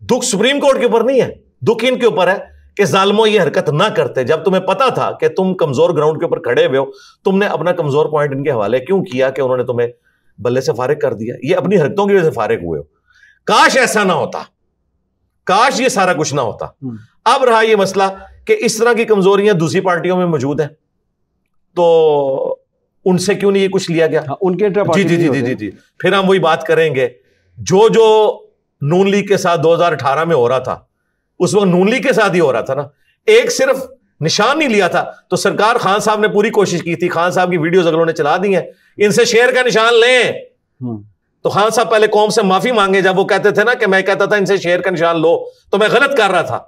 دکھ سپریم کورٹ کے اوپر نہیں ہے, دکھ ان کے اوپر ہے کہ ظالموں یہ حرکت نہ کرتے. جب تمہیں پتا تھا کہ تم کمزور گراؤنڈ کے اوپر کھڑے ہوئے ہو, تم نے اپنا کمزور پوائنٹ ان کے حوالے کیوں کیا کہ انہوں نے تمہیں بلے سے فارغ کر دیا. یہ اپنی حرکتوں کی وجہ سے فارغ ہوئے ہو. کاش ایسا نہ ہوتا, کاش یہ سارا کچھ نہ ہوتا. اب رہا یہ مسئلہ کہ اس طرح کی کمزوریاں دوسری پارٹیوں میں موجود ہیں, تو ان سے کیوں نہیں یہ کچھ لیا گیا ان کے جی. پھر ہم وہی بات کریں گے جو نون لیگ کے ساتھ 2018 میں ہو رہا تھا, اس وقت نون لیگ کے ساتھ ہی ہو رہا تھا نا. ایک صرف نشان نہیں لیا تھا تو سرکار خان صاحب نے پوری کوشش کی تھی, خان صاحب کی ویڈیوز اگلوں نے چلا دی ہیں, ان سے شیر کا نشان لیں. تو خان صاحب پہلے قوم سے معافی مانگے, جب وہ کہتے تھے نا کہ میں کہتا تھا ان سے شیر کا نشان لو تو میں غلط کر رہا تھا.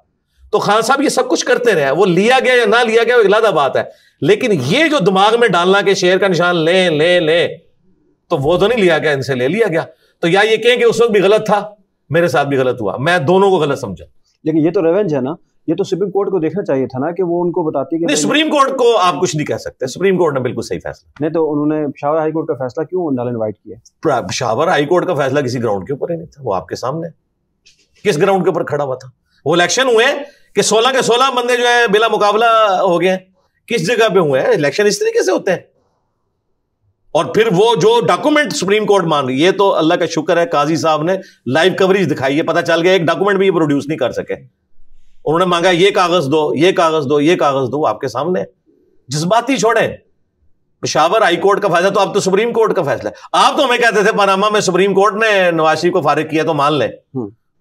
تو خان صاحب یہ سب کچھ کرتے رہے, وہ لیا گیا یا نہ لیا گیا وہ علیحدہ بات ہے, لیکن یہ جو دماغ میں ڈالنا کہ شیر کا نشان لیں لیں لیں, تو وہ تو نہیں لیا گیا, ان سے لے لیا گیا. تو یا یہ کہیں کہ اس وقت بھی غلط تھا, میرے ساتھ بھی غلط ہوا, میں دونوں کو غلط سمجھا. لیکن یہ تو ریونج ہے نا, یہ تو سپریم کورٹ کو دیکھنا چاہیے تھا نا کہ وہ ان کو بتاتی کہ نہیں, سپریم کورٹ کو آپ کچھ نہیں کہہ سکتے, سپریم کورٹ نے بالکل صحیح فیصلہ نہیں. تو انہوں نے پشاور ہائی کورٹ کا فیصلہ کیوں نال انوائٹ کیا؟ پشاور ہائی کورٹ کا فیصلہ کسی گراؤنڈ کے اوپر ہی نہیں تھا, وہ آپ کے سامنے کس گراؤنڈ کے اوپر کھڑا ہوا تھا. وہ الیکشن ہوئے کہ 16 کے 16 بندے جو ہیں بلا مقابلہ ہو گئے, کس جگہ پہ ہوئے ہیں الیکشن؟ اس طریقے سے ہوتے ہیں. اور پھر وہ جو ڈاکومنٹ سپریم کورٹ مان رہی, یہ تو اللہ کا شکر ہے قاضی صاحب نے لائیو کوریج دکھائی ہے, پتہ چل گیا ایک ڈاکومنٹ بھی یہ پروڈیوس نہیں کر سکے. انہوں نے مانگا یہ کاغذ دو, یہ کاغذ دو, یہ کاغذ دو, آپ کے سامنے. جذباتی چھوڑیں, پشاور ہائی کورٹ کا فیصلہ تو اب تو سپریم کورٹ کا فیصلہ ہے. آپ تو ہمیں کہتے تھے پاناما میں سپریم کورٹ نے نواز شریف کو فارغ کیا تو مان لیں,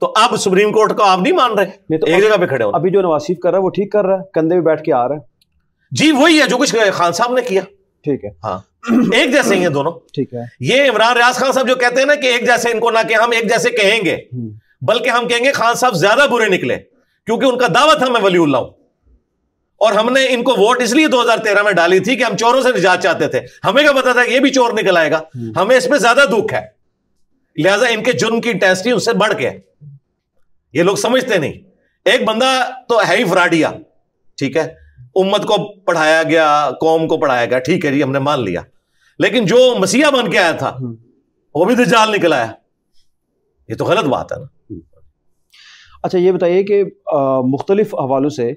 تو اب سپریم کورٹ کو آپ نہیں مان رہے, ایک جگہ پہ کھڑے ہو. ابھی جو نواز شریف کر رہا ہے وہ ٹھیک کر رہا ہے, کندھے پہ بیٹھ کے آ رہا ہے. جی وہی ہے جو کچھ خان صاحب نے کیا. ٹھیک ہے, ہاں ایک جیسے ہی ہیں دونوں. ٹھیک ہے. یہ عمران ریاض خان صاحب جو کہتے ہیں نا کہ ایک جیسے ان کو نہ کہ ہم ایک جیسے کہیں گے, بلکہ ہم کہیں گے خان صاحب زیادہ برے نکلے کیونکہ ان کا دعویٰ تھا میں ولی اللہ ہوں, اور ہم نے ان کو ووٹ اس لیے 2013 میں ڈالی تھی کہ ہم چوروں سے نجات چاہتے تھے. ہمیں کیا پتا تھا کہ یہ بھی چور نکل آئے گا, ہمیں اس میں زیادہ دکھ ہے, لہٰذا ان کے جرم کی انٹینسٹی اس سے بڑھ کے. یہ لوگ سمجھتے نہیں, ایک بندہ تو ہے ہی فراڈیا, ٹھیک ہے, امت کو پڑھایا گیا, قوم کو پڑھایا گیا, ٹھیک ہے جی ہم نے مان لیا, لیکن جو مسیحا بن کے آیا تھا وہ بھی دجال نکل آیا. یہ تو غلط بات ہے نا. اچھا یہ بتائیے کہ مختلف حوالوں سے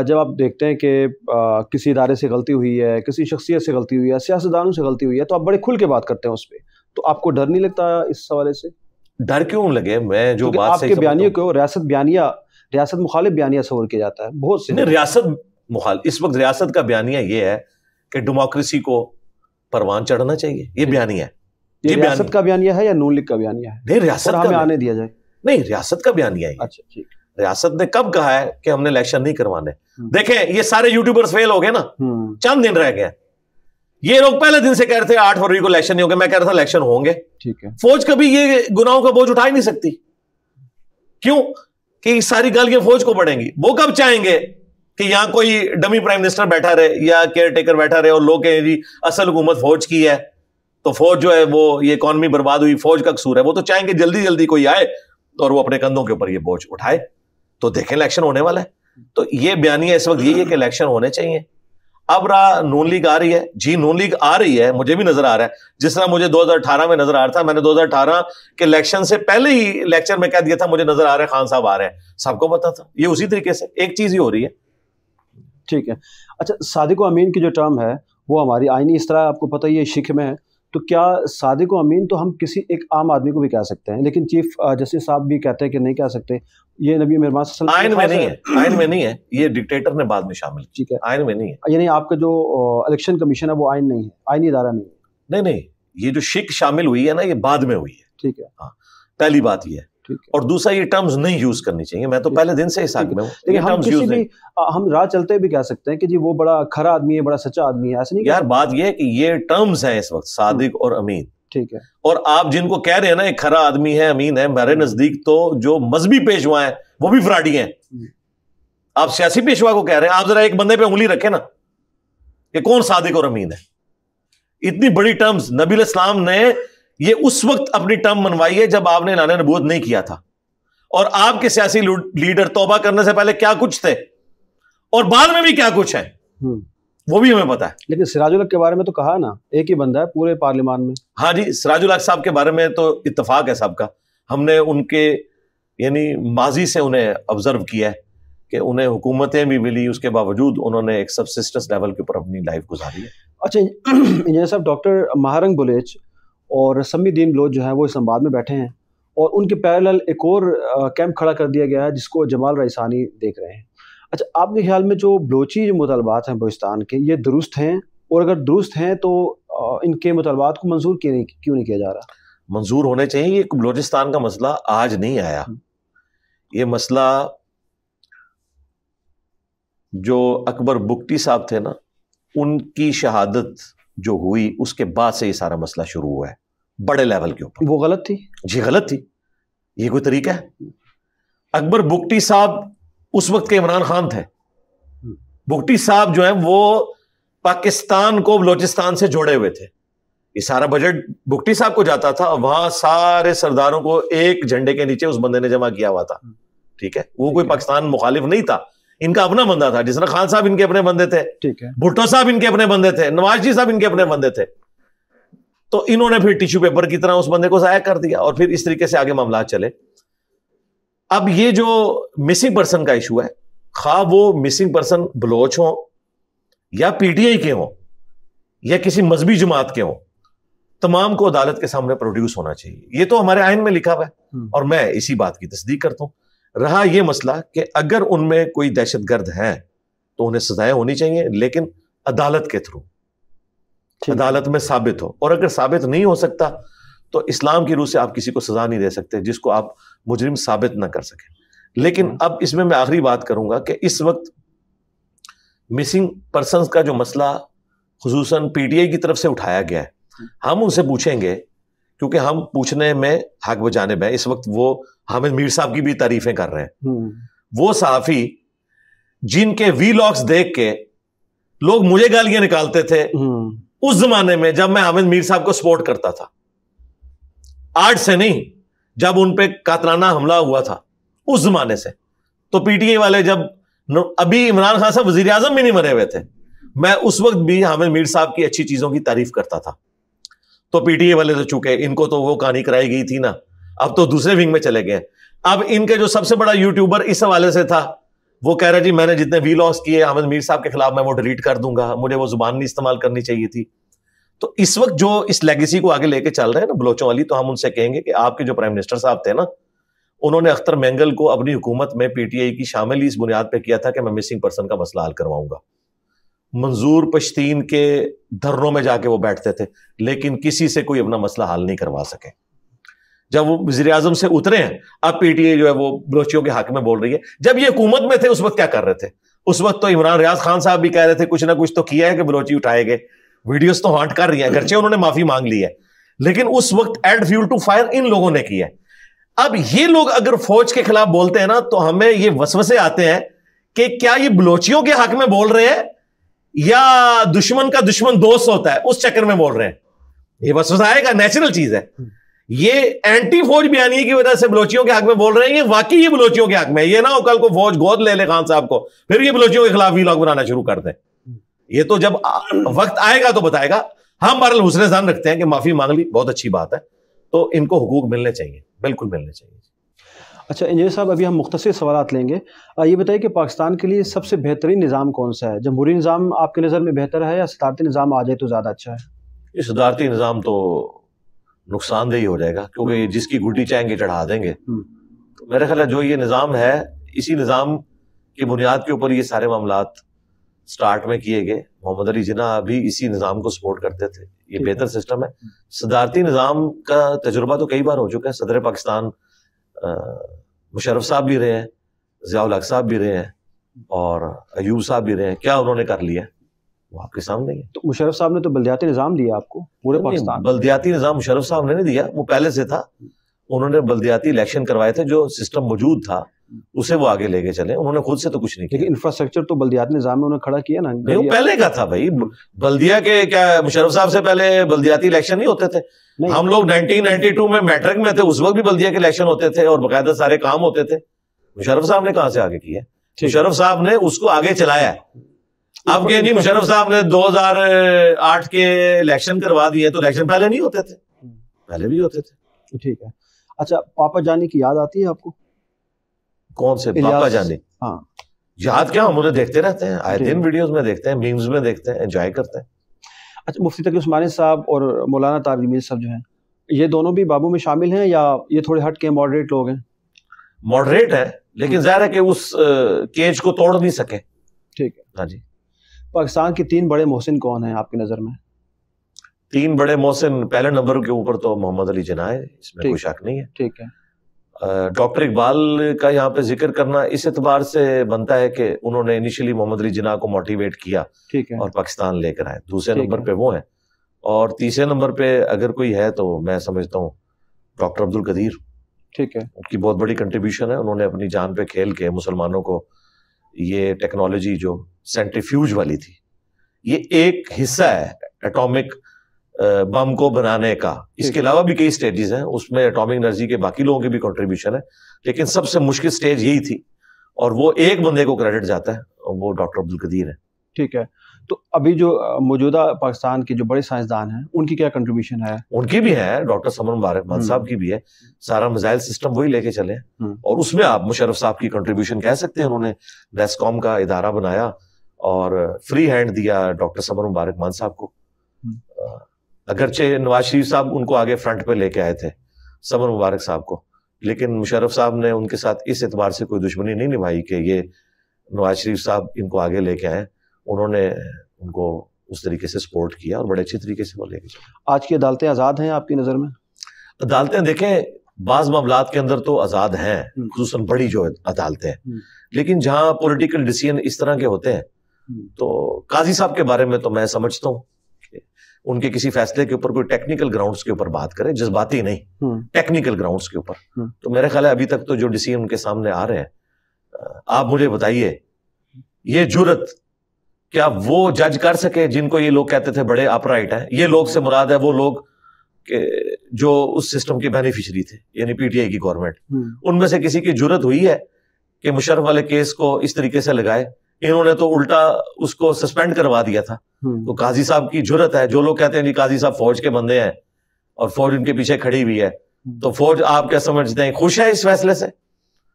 جب آپ دیکھتے ہیں کہ کسی ادارے سے غلطی ہوئی ہے, کسی شخصیت سے غلطی ہوئی ہے, سیاستدانوں سے غلطی ہوئی ہے, تو آپ بڑے کھل کے بات کرتے ہیں اس پہ, تو آپ کو ڈر نہیں لگتا اس حوالے سے؟ ڈر کیوں لگے, میں جو بات آپ کے بیانیے کو ریاست مخالف بیانیہ تصور کیا جاتا ہے بہت سے. ریاست مخالف, اس وقت ریاست کا بیانیہ یہ ہے کہ ڈیموکریسی کو پروان چڑھنا چاہیے, یہ بیانیہ ہے. یہ ریاست کا بیانیہ ہے یا نون لیگ کا بیانیہ ہے؟ نہیں ریاست کا, ہمیں آنے دیا جائے. نہیں ریاست کا بیانیہ ہے. اچھا ٹھیک. ریاست نے کب کہا ہے کہ ہم نے الیکشن نہیں کروانے؟ دیکھیں یہ سارے یوٹیوبرز فیل ہو گئے نا، چند دن رہ گئے، یہ لوگ پہلے دن سے کہہ رہے تھے 8 فروری کو الیکشن نہیں ہوگا، میں کہہ رہا تھا الیکشن ہوں گے. ٹھیک ہے. فوج کبھی یہ گناہوں کا بوجھ اٹھا ہی نہیں سکتی. کیوں؟ کہ ساری گالیاں فوج کو پڑیں گی. وہ کب چاہیں گے کہ یہاں کوئی ڈمی پرائم منسٹر بیٹھا رہے یا کیئر ٹیکر بیٹھا رہے اور لوگ کہیں جی اصل حکومت فوج کی ہے تو فوج جو ہے وہ یہ اکانومی برباد ہوئی فوج کا قصور ہے. وہ تو چاہیں گے جلدی جلدی کوئی آئے اور وہ اپنے کندھوں کے اوپر یہ بوجھ اٹھائے. تو دیکھیں الیکشن ہونے والا ہے. تو یہ بیانیہ اس وقت یہی ہے کہ الیکشن ہونے چاہیے. اب رہا نون لیگ آ رہی ہے، جی نون لیگ آ رہی ہے، مجھے بھی نظر آ رہا ہے جس طرح مجھے 2018 میں نظر آ رہا تھا. میں نے 2018 کے الیکشن سے پہلے ہی لیکچر میں کہہ دیا تھا مجھے نظر آ رہا ہے خان صاحب آ رہے ہیں، سب کو پتا تھا. یہ اسی طریقے سے ایک چیز ہی ہو رہی ہے. ٹھیک ہے. اچھا صادق و امین کی جو ٹرم ہے وہ ہماری آئینی اس طرح آپ کو پتہ ہی ہے شک میں ہے، تو کیا صادق و امین تو ہم کسی ایک عام آدمی کو بھی کہہ سکتے ہیں، لیکن چیف جسٹس صاحب بھی کہتے ہیں کہ نہیں کہہ سکتے. یہ نبی مہربان صلی اللہ علیہ وسلم آئین میں نہیں ہے، آئین میں نہیں ہے، یہ ڈکٹیٹر نے بعد میں شامل. ٹھیک ہے. آئین میں نہیں ہے، یعنی آپ کا جو الیکشن کمیشن ہے وہ آئین نہیں ہے، آئینی ادارہ نہیں ہے. نہیں یہ جو شک شامل ہوئی ہے نا یہ بعد میں ہوئی ہے. ٹھیک ہے. ہاں پہلی بات یہ ہے. اور دوسرا یہ ٹرمز نہیں یوز کرنی چاہیے. میں تو پہلے دن سے اس حق میں ہوں. لیکن ہم کسی بھی ہم راہ چلتے بھی کہہ سکتے ہیں کہ جی وہ بڑا کھرا آدمی ہے، بڑا سچا آدمی ہے، ایسا نہیں. یار بات یہ ہے کہ یہ ٹرمز ہیں اس وقت صادق اور امین. ٹھیک ہے. اور آپ جن کو کہہ رہے ہیں نا ایک کھرا آدمی ہے امین ہے، میرے نزدیک تو جو مذہبی پیشوا ہیں وہ بھی فراڈی ہیں. آپ سیاسی پیشوا کو کہہ رہے ہیں. آپ ذرا ایک بندے پہ انگلی رکھیں نا کہ کون صادق اور امین ہے. اتنی بڑی ٹرمز نبی علیہ السلام نے یہ اس وقت اپنی ٹرم منوائی ہے جب آپ نے اعلان نبوت نہیں کیا تھا. اور آپ کے سیاسی لیڈر توبہ کرنے سے پہلے کیا کچھ تھے اور بعد میں بھی کیا کچھ ہے وہ بھی ہمیں پتا ہے. لیکن سراج الحق کے بارے میں تو کہا نا ایک ہی بندہ ہے پورے پارلیمان میں. ہاں جی سراج الحق صاحب کے بارے میں تو اتفاق ہے سب کا. ہم نے ان کے یعنی ماضی سے انہیں آبزرو کیا ہے کہ انہیں حکومتیں بھی ملی، اس کے باوجود انہوں نے ایک سبسسٹنس لیول کے اوپر اپنی لائف گزاری ہے. اچھا انجینئر صاحب ڈاکٹر مہارنگ بلوچ اور سمی الدین بلوچ جو ہیں وہ اسلام آباد میں بیٹھے ہیں اور ان کے پیرالل ایک اور کیمپ کھڑا کر دیا گیا ہے جس کو جمال رئیسانی دیکھ رہے ہیں. اچھا آپ کے خیال میں جو بلوچی جو مطالبات ہیں بلوچستان کے یہ درست ہیں؟ اور اگر درست ہیں تو ان کے مطالبات کو منظور کیوں نہیں کیا جا رہا؟ منظور ہونے چاہیے. یہ بلوچستان کا مسئلہ آج نہیں آیا. یہ مسئلہ جو اکبر بگٹی صاحب تھے نا ان کی شہادت جو ہوئی اس کے بعد سے یہ سارا مسئلہ شروع ہوا ہے بڑے لیول کے اوپر. وہ غلط تھی؟ جی غلط تھی. یہ کوئی طریقہ ہے؟ اکبر بگٹی صاحب اس وقت کے عمران خان تھے. بگٹی صاحب جو ہیں وہ پاکستان کو بلوچستان سے جوڑے ہوئے تھے. یہ سارا بجٹ بگٹی صاحب کو جاتا تھا اور وہاں سارے سرداروں کو ایک جھنڈے کے نیچے اس بندے نے جمع کیا ہوا تھا. ٹھیک ہے. وہ کوئی پاکستان مخالف نہیں تھا، ان کا اپنا بندہ تھا. جس طرح خان صاحب ان کے اپنے بندے تھے، ٹھیک ہے، بھٹو صاحب ان کے اپنے بندے تھے، نواز جی صاحب ان کے اپنے بندے تھے. تو انہوں نے پھر ٹیشو پیپر کی طرح اس بندے کو ضائع کر دیا اور پھر اس طریقے سے آگے معاملات چلے. اب یہ جو مسنگ پرسن کا ایشو ہے، خواہ وہ مسنگ پرسن بلوچ ہوں یا پی ٹی آئی کے ہوں یا کسی مذہبی جماعت کے ہوں، تمام کو عدالت کے سامنے پروڈیوس ہونا چاہیے. یہ تو ہمارے آئین میں لکھا ہوا ہے اور میں اسی بات کی تصدیق کرتا ہوں. رہا یہ مسئلہ کہ اگر ان میں کوئی دہشت گرد ہیں تو انہیں سزائیں ہونی چاہیے لیکن عدالت کے تھرو، عدالت میں ثابت ہو. اور اگر ثابت نہیں ہو سکتا تو اسلام کی روح سے آپ کسی کو سزا نہیں دے سکتے جس کو آپ مجرم ثابت نہ کر سکیں. لیکن اب اس میں آخری بات کروں گا کہ اس وقت مسنگ پرسنز کا جو مسئلہ خصوصاً پی ٹی آئی کی طرف سے اٹھایا گیا ہے، ہم ان سے پوچھیں گے کیونکہ ہم پوچھنے میں حق بجانب ہیں. اس وقت وہ حامد میر صاحب کی بھی تعریفیں کر رہے ہیں. وہ صحافی جن کے وی لاگز دیکھ کے لوگ مجھے گالیاں نکالتے تھے اس زمانے میں جب میں حامد میر صاحب کو سپورٹ کرتا تھا، آج سے نہیں، جب ان پہ قاتلانہ حملہ ہوا تھا اس زمانے سے. تو پی ٹی آئی والے جب ابھی عمران خان صاحب وزیر اعظم بھی نہیں مرے ہوئے تھے، میں اس وقت بھی حامد میر صاحب کی اچھی چیزوں کی تعریف کرتا تھا. تو پی ٹی آئی والے تو چونکہ ان کو تو وہ کہانی کرائی گئی تھی نا، اب تو دوسرے ونگ میں چلے گئے. اب ان کے جو سب سے بڑا یوٹیوبر اس حوالے سے تھا وہ کہہ رہا جی میں نے جتنے وی لاگز کیے حامد میر صاحب کے خلاف میں وہ ڈیلیٹ کر دوں گا، مجھے وہ زبان نہیں استعمال کرنی چاہیے تھی. تو اس وقت جو اس لیگیسی کو آگے لے کے چل رہے ہیں نا بلوچوں والی، تو ہم ان سے کہیں گے کہ آپ کے جو پرائم منسٹر صاحب تھے نا انہوں نے اختر مینگل کو اپنی حکومت میں پی ٹی آئی کی شامل اس بنیاد پہ کیا تھا کہ میں مسنگ پرسن کا مسئلہ حل کرواؤں گا. منظور پشتین کے دھرنوں میں جا کے وہ بیٹھتے تھے لیکن کسی سے کوئی اپنا مسئلہ حل نہیں کروا سکے. جب وہ وزیر اعظم سے اترے ہیں اب پی ٹی اے جو ہے وہ بلوچیوں کے حق میں بول رہی ہے. جب یہ حکومت میں تھے اس وقت کیا کر رہے تھے؟ اس وقت تو عمران ریاض خان صاحب بھی کہہ رہے تھے کچھ نہ کچھ تو کیا ہے کہ بلوچی اٹھائے گئے, ویڈیوز تو ہانٹ کر رہی ہیں, اگرچہ انہوں نے معافی مانگ لی ہے, لیکن اس وقت ایڈ فیول ٹو فائر ان لوگوں نے کیا ہے. اب یہ لوگ اگر فوج کے خلاف بولتے ہیں نا تو ہمیں یہ وسوسے آتے ہیں کہ کیا یہ بلوچیوں کے حق میں بول رہے ہیں یا دشمن کا دشمن دوست ہوتا ہے اس چکر میں بول رہے ہیں. یہ وسوسہ آئے گا, نیچرل چیز ہے. یہ اینٹی فوج بیانیے کی وجہ سے بلوچیوں کے حق میں بول رہے ہیں, یہ واقعی یہ بلوچیوں کے حق میں, یہ نہ ہو کل کو فوج گود لے لے خان صاحب کو پھر یہ بلوچیوں کے خلاف ویلاگ بنانا شروع کر دیں. یہ تو جب وقت آئے گا تو بتائے گا. ہم بہرحال حسن ظن رکھتے ہیں کہ معافی مانگ لی, بہت اچھی بات ہے, تو ان کو حقوق ملنے چاہیے, بالکل ملنے چاہیے. اچھا انجینئر صاحب, ابھی ہم مختصر سوالات لیں گے. یہ بتائیے کہ پاکستان کے لیے سب سے بہترین نظام کون سا ہے؟ جمہوری نظام آپ کے نظر میں بہتر ہے یا صدارتی نظام آ جائے تو زیادہ اچھا ہے؟ یہ صدارتی نظام تو نقصان دہ ہو جائے گا, کیونکہ جس کی گڈی چاہیں گے چڑھا دیں گے. میرا خیال ہے جو یہ نظام ہے, اسی نظام کی بنیاد کے اوپر یہ سارے معاملات سٹارٹ میں کیے گئے. محمد علی جناح بھی اسی نظام کو سپورٹ کرتے تھے. یہ بہتر سسٹم ہے. صدارتی نظام کا تجربہ تو کئی بار ہو چکا ہے. صدر پاکستان مشرف صاحب بھی رہے ہیں, ضیاء الحق صاحب بھی رہے ہیں, اور ایوب صاحب بھی رہے ہیں. کیا انہوں نے کر لیا؟ وہ آپ کے سامنے ہے. تو مشرف صاحب نے تو بلدیاتی نظام دیا آپ کو پورے پاکستان. بلدیاتی نظام مشرف صاحب نے نہیں دیا, وہ پہلے سے تھا. انہوں نے بلدیاتی الیکشن کروائے تھے, جو سسٹم موجود تھا اسے وہ آگے لے کے چلے. انہوں نے خود سے تو کچھ نہیں کیا. لیکن انفراسٹرکچر تو بلدیاتی نظام میں انہوں نے کھڑا کیا نا. وہ پہلے کا تھا بھائی. بلدیہ کے کیا مشرف صاحب سے پہلے بلدیاتی الیکشن نہیں ہوتے تھے؟ ہم لوگ 1992 میں میٹرک میں تھے, اس وقت بھی بلدیہ کے الیکشن ہوتے تھے اور باقاعدہ سارے کام ہوتے تھے. مشرف صاحب نے کہاں سے آگے کیا؟ مشرف صاحب نے اس کو آگے چلایا. اب کہ نہیں مشرف صاحب نے 2008 کے الیکشن کروا دیے, تو الیکشن پہلے نہیں ہوتے تھے, پہلے بھی ہوتے تھے. ٹھیک ہے. اچھا پاپا جانی کی یاد آتی ہے آپ کو؟ کون سے پاپا جانی؟ ہاں یاد کیا, ہم انہیں دیکھتے رہتے ہیں, آئے دن ویڈیوز میں دیکھتے ہیں, میمز میں دیکھتے ہیں, انجوائے کرتے ہیں. اچھا مفتی تقی عثمانی صاحب اور مولانا طارق جمیل صاحب جو ہیں, یہ دونوں بھی بابو میں شامل ہیں یا یہ تھوڑے ہٹ کے ماڈریٹ لوگ ہیں؟ ماڈریٹ ہے, لیکن ظاہر ہے کہ اس کیج کو توڑ نہیں سکے. ٹھیک ہے. ہاں جی. پاکستان کے 3 بڑے محسن کون ہیں آپ کی نظر میں؟ 3 بڑے محسن, پہلے نمبر کے اوپر تو محمد علی جناح ہے, اس میں کوئی شک نہیں ہے. ٹھیک ہے. ڈاکٹر اقبال کا یہاں پہ ذکر کرنا اس اعتبار سے بنتا ہے کہ انہوں نے انیشلی محمد علی جناح کو موٹیویٹ کیا اور پاکستان لے کر آئے. دوسرے نمبر پہ وہ ہیں, اور تیسرے نمبر پہ اگر کوئی ہے تو میں سمجھتا ہوں ڈاکٹر عبد القدیر. ٹھیک ہے. ان کی بہت بڑی کنٹریبیوشن ہے. انہوں نے اپنی جان پہ کھیل کے مسلمانوں کو یہ ٹیکنالوجی جو سینٹریفیوج والی تھی, یہ ایک حصہ ہے ایٹامک بم کو بنانے کا. اس کے علاوہ بھی کئی سٹیجز ہیں, اس میں ایٹامک انرجی کے باقی لوگوں کی بھی کنٹریبیوشن ہے, لیکن سب سے مشکل سٹیج یہی تھی, اور وہ ایک بندے کو کریڈٹ جاتا ہے, وہ ڈاکٹر عبد القدیر ہے. ٹھیک ہے. تو ابھی جو موجودہ پاکستان کے جو بڑے سائنسدان ہیں ان کی کیا کنٹریبیوشن ہے؟ ان کی بھی ہے, ڈاکٹر سمر مبارک مان صاحب کی بھی ہے. سارا میزائل سسٹم وہی لے کے چلے, اور اس میں آپ مشرف صاحب کی کنٹریبیوشن کہہ سکتے ہیں. انہوں نے نیسکوم کا ادارہ بنایا اور فری ہینڈ دیا ڈاکٹر سمر مبارک مان صاحب کو. اگرچہ نواز شریف صاحب ان کو آگے فرنٹ پہ لے کے آئے تھے, سمر مبارک صاحب کو, لیکن مشرف صاحب نے ان کے ساتھ اس اعتبار سے کوئی دشمنی نہیں نبھائی کہ یہ نواز شریف صاحب ان کو آگے لے کے آئے. انہوں نے ان کو اس طریقے سے سپورٹ کیا اور بڑے اچھی طریقے سے وہ لے کے چلے. آج کی عدالتیں آزاد ہیں آپ کی نظر میں؟ عدالتیں دیکھیں, بعض معاملات کے اندر تو آزاد ہیں, خصوصاً بڑی جو عدالتیں ہیں, لیکن جہاں پولیٹیکل ڈیسیژن اس طرح کے ہوتے ہیں, تو قاضی صاحب کے بارے میں تو میں سمجھتا ہوں کہ ان کے کسی فیصلے کے اوپر کوئی ٹیکنیکل گراؤنڈز کے اوپر بات کرے, جذباتی نہیں, ٹیکنیکل گراؤنڈز کے اوپر. تو میرے خیال ہے ابھی تک تو جو ڈیسیژن ان کے سامنے آ رہے ہیں, آپ مجھے بتائیے یہ جرت کیا وہ جج کر سکے جن کو یہ لوگ کہتے تھے بڑے اپ رائٹ ہیں؟ یہ لوگ سے مراد ہے وہ لوگ کہ جو اس سسٹم کے بینیفیشری تھے, یعنی پی ٹی آئی کی گورنمنٹ. ان میں سے کسی کی جرت ہوئی ہے کہ مشرف والے کیس کو اس طریقے سے لگائے؟ انہوں نے تو الٹا اس کو سسپینڈ کروا دیا تھا. تو قاضی صاحب کی جرت ہے. جو لوگ کہتے ہیں جی قاضی صاحب فوج کے بندے ہیں اور فوج ان کے پیچھے کھڑی ہوئی ہے, تو فوج آپ کیا سمجھتے ہیں خوش ہے اس فیصلے سے؟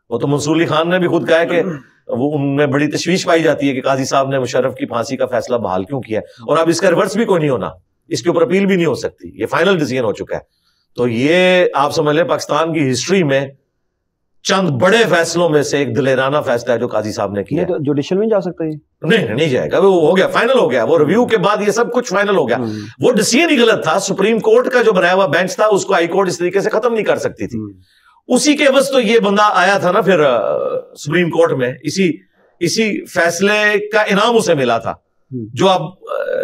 وہ تو منصور علی خان نے بھی خود کہا کہ وہ ان میں بڑی تشویش پائی جاتی ہے کہ قاضی صاحب نے مشرف کی پھانسی کا فیصلہ بحال کیوں کیا, اور اب اس کا ریورس بھی کوئی نہیں ہونا, اس کے اوپر اپیل بھی نہیں ہو سکتی, یہ فائنل ڈیسیژن ہو چکا ہے. تو یہ آپ سمجھ لیں پاکستان کی ہسٹری میں چند بڑے فیصلوں میں سے ایک دلیرانہ فیصلہ ہے جو قاضی صاحب نے کیا. تو جوڈیشل میں جا سکتا ہے؟ نہیں جائے گا, وہ ہو گیا, فائنل ہو گیا, وہ ریویو کے بعد یہ سب کچھ فائنل ہو گیا. وہ ڈیسیژن ہی غلط تھا. سپریم کورٹ کا جو بنایا ہوا بینچ تھا اس کو ہائی کورٹ اس طریقے سے ختم نہیں کر سکتی تھی. اسی کے عوض تو یہ بندہ آیا تھا نا پھر سپریم کورٹ میں, اسی فیصلے کا انعام اسے ملا تھا جو اب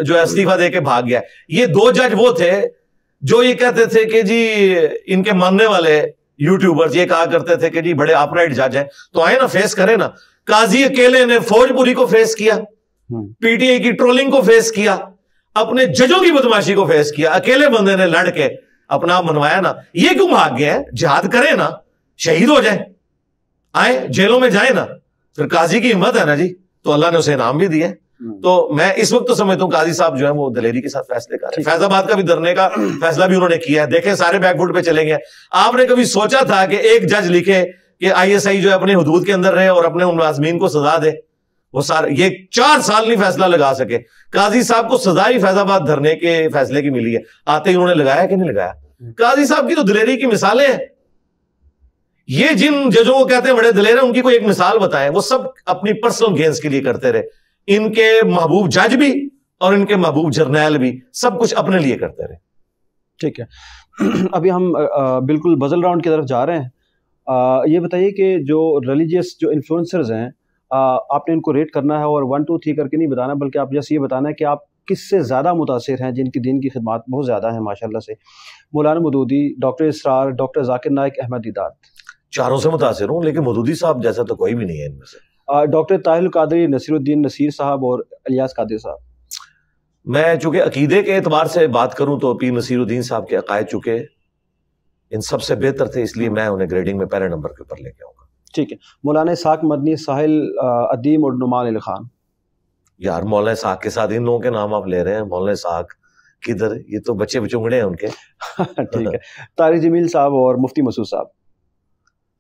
جو استعفیٰ دے کے بھاگ گیا. یہ 2 جج وہ تھے جو یہ کہتے تھے کہ جی ان کے ماننے والے یوٹیوبر یہ کہا کرتے تھے کہ جی بڑے اپرائٹ جج ہیں, تو آئے نا فیس کرے نا. قاضی اکیلے نے فوج پوری کو فیس کیا, پی ٹی آئی کی ٹرولنگ کو فیس کیا, اپنے ججوں کی بدماشی کو فیس کیا, اکیلے بندے نے لڑ کے اپنا آپ منوایا نا. یہ کیوں بھاگ گیا ہے؟ جہاد کرے نا, شہید ہو جائیں, آئے جیلوں میں جائیں نا. پھر قاضی کی ہمت ہے نا جی, تو اللہ نے اسے انعام بھی دیا. تو میں اس وقت تو سمجھتا ہوں قاضی صاحب جو ہے وہ دلیری کے ساتھ فیصلے کر رہے ہیں. فیض آباد کا بھی دھرنے کا فیصلہ بھی انہوں نے کیا ہے. دیکھیں سارے بیک فوٹ پہ چلے گئے. آپ نے کبھی سوچا تھا کہ ایک جج لکھے کہ آئی ایس آئی جو ہے اپنے حدود کے اندر رہے اور اپنے ان ملازمین کو سزا دے؟ وہ سارے یہ 4 سال نہیں فیصلہ لگا سکے. قاضی صاحب کو سزا ہی فیض آباد دھرنے کے فیصلے کی ملی ہے. آتے ہی انہوں نے لگایا کہ نہیں لگایا؟ قاضی صاحب کی تو دلیری کی مثالیں ہیں. یہ جن ججوں کو کہتے ہیں بڑے دلیر ہیں, ان کی کوئی ایک مثال بتائیں. وہ سب اپنی پرسنل گینز کے لیے کرتے رہے. ان کے محبوب جج بھی اور ان کے محبوب جرنیل بھی سب کچھ اپنے لیے کرتے رہے. ٹھیک ہے, ابھی ہم بالکل بزل راؤنڈ کی طرف جا رہے ہیں. یہ بتائیے کہ جو ریلیجیس جو انفلوئنسرز ہیں, آپ نے ان کو ریٹ کرنا ہے اور 1 2 3 کر کے نہیں بتانا, بلکہ آپ جیسے یہ بتانا ہے کہ آپ کس سے زیادہ متاثر ہیں, جن کی دین کی خدمات بہت زیادہ ہیں ماشاءاللہ سے. مولانا مودودی, ڈاکٹر اسرار, ڈاکٹر ذاکر نائک, احمد دیدات. چاروں سے متاثر ہوں, لیکن مودودی صاحب جیسا تو کوئی بھی نہیں ہے ان میں سے. ڈاکٹر طاہر القادری, نصیر الدین نصیر صاحب اور الیاس قادری صاحب. میں چونکہ عقیدے کے اعتبار سے بات کروں تو پیر نصیر الدین صاحب کے عقائد چونکہ ان سب سے بہتر تھے, اس لیے میں انہیں گریڈنگ میں پہلے نمبر کے اوپر لے کے آؤں گا. ٹھیک ہے. مولانا اسحاق مدنی, ساحل ادیم اور نعمان علی خان. یار مولانا اسحاق کے ساتھ ان لوگوں کے نام آپ لے رہے ہیں. مولانا اسحاق کدھر, یہ تو بچے بچونگڑے ہیں ان کے. ٹھیک ہے. طارق جمیل صاحب اور مفتی مسعود صاحب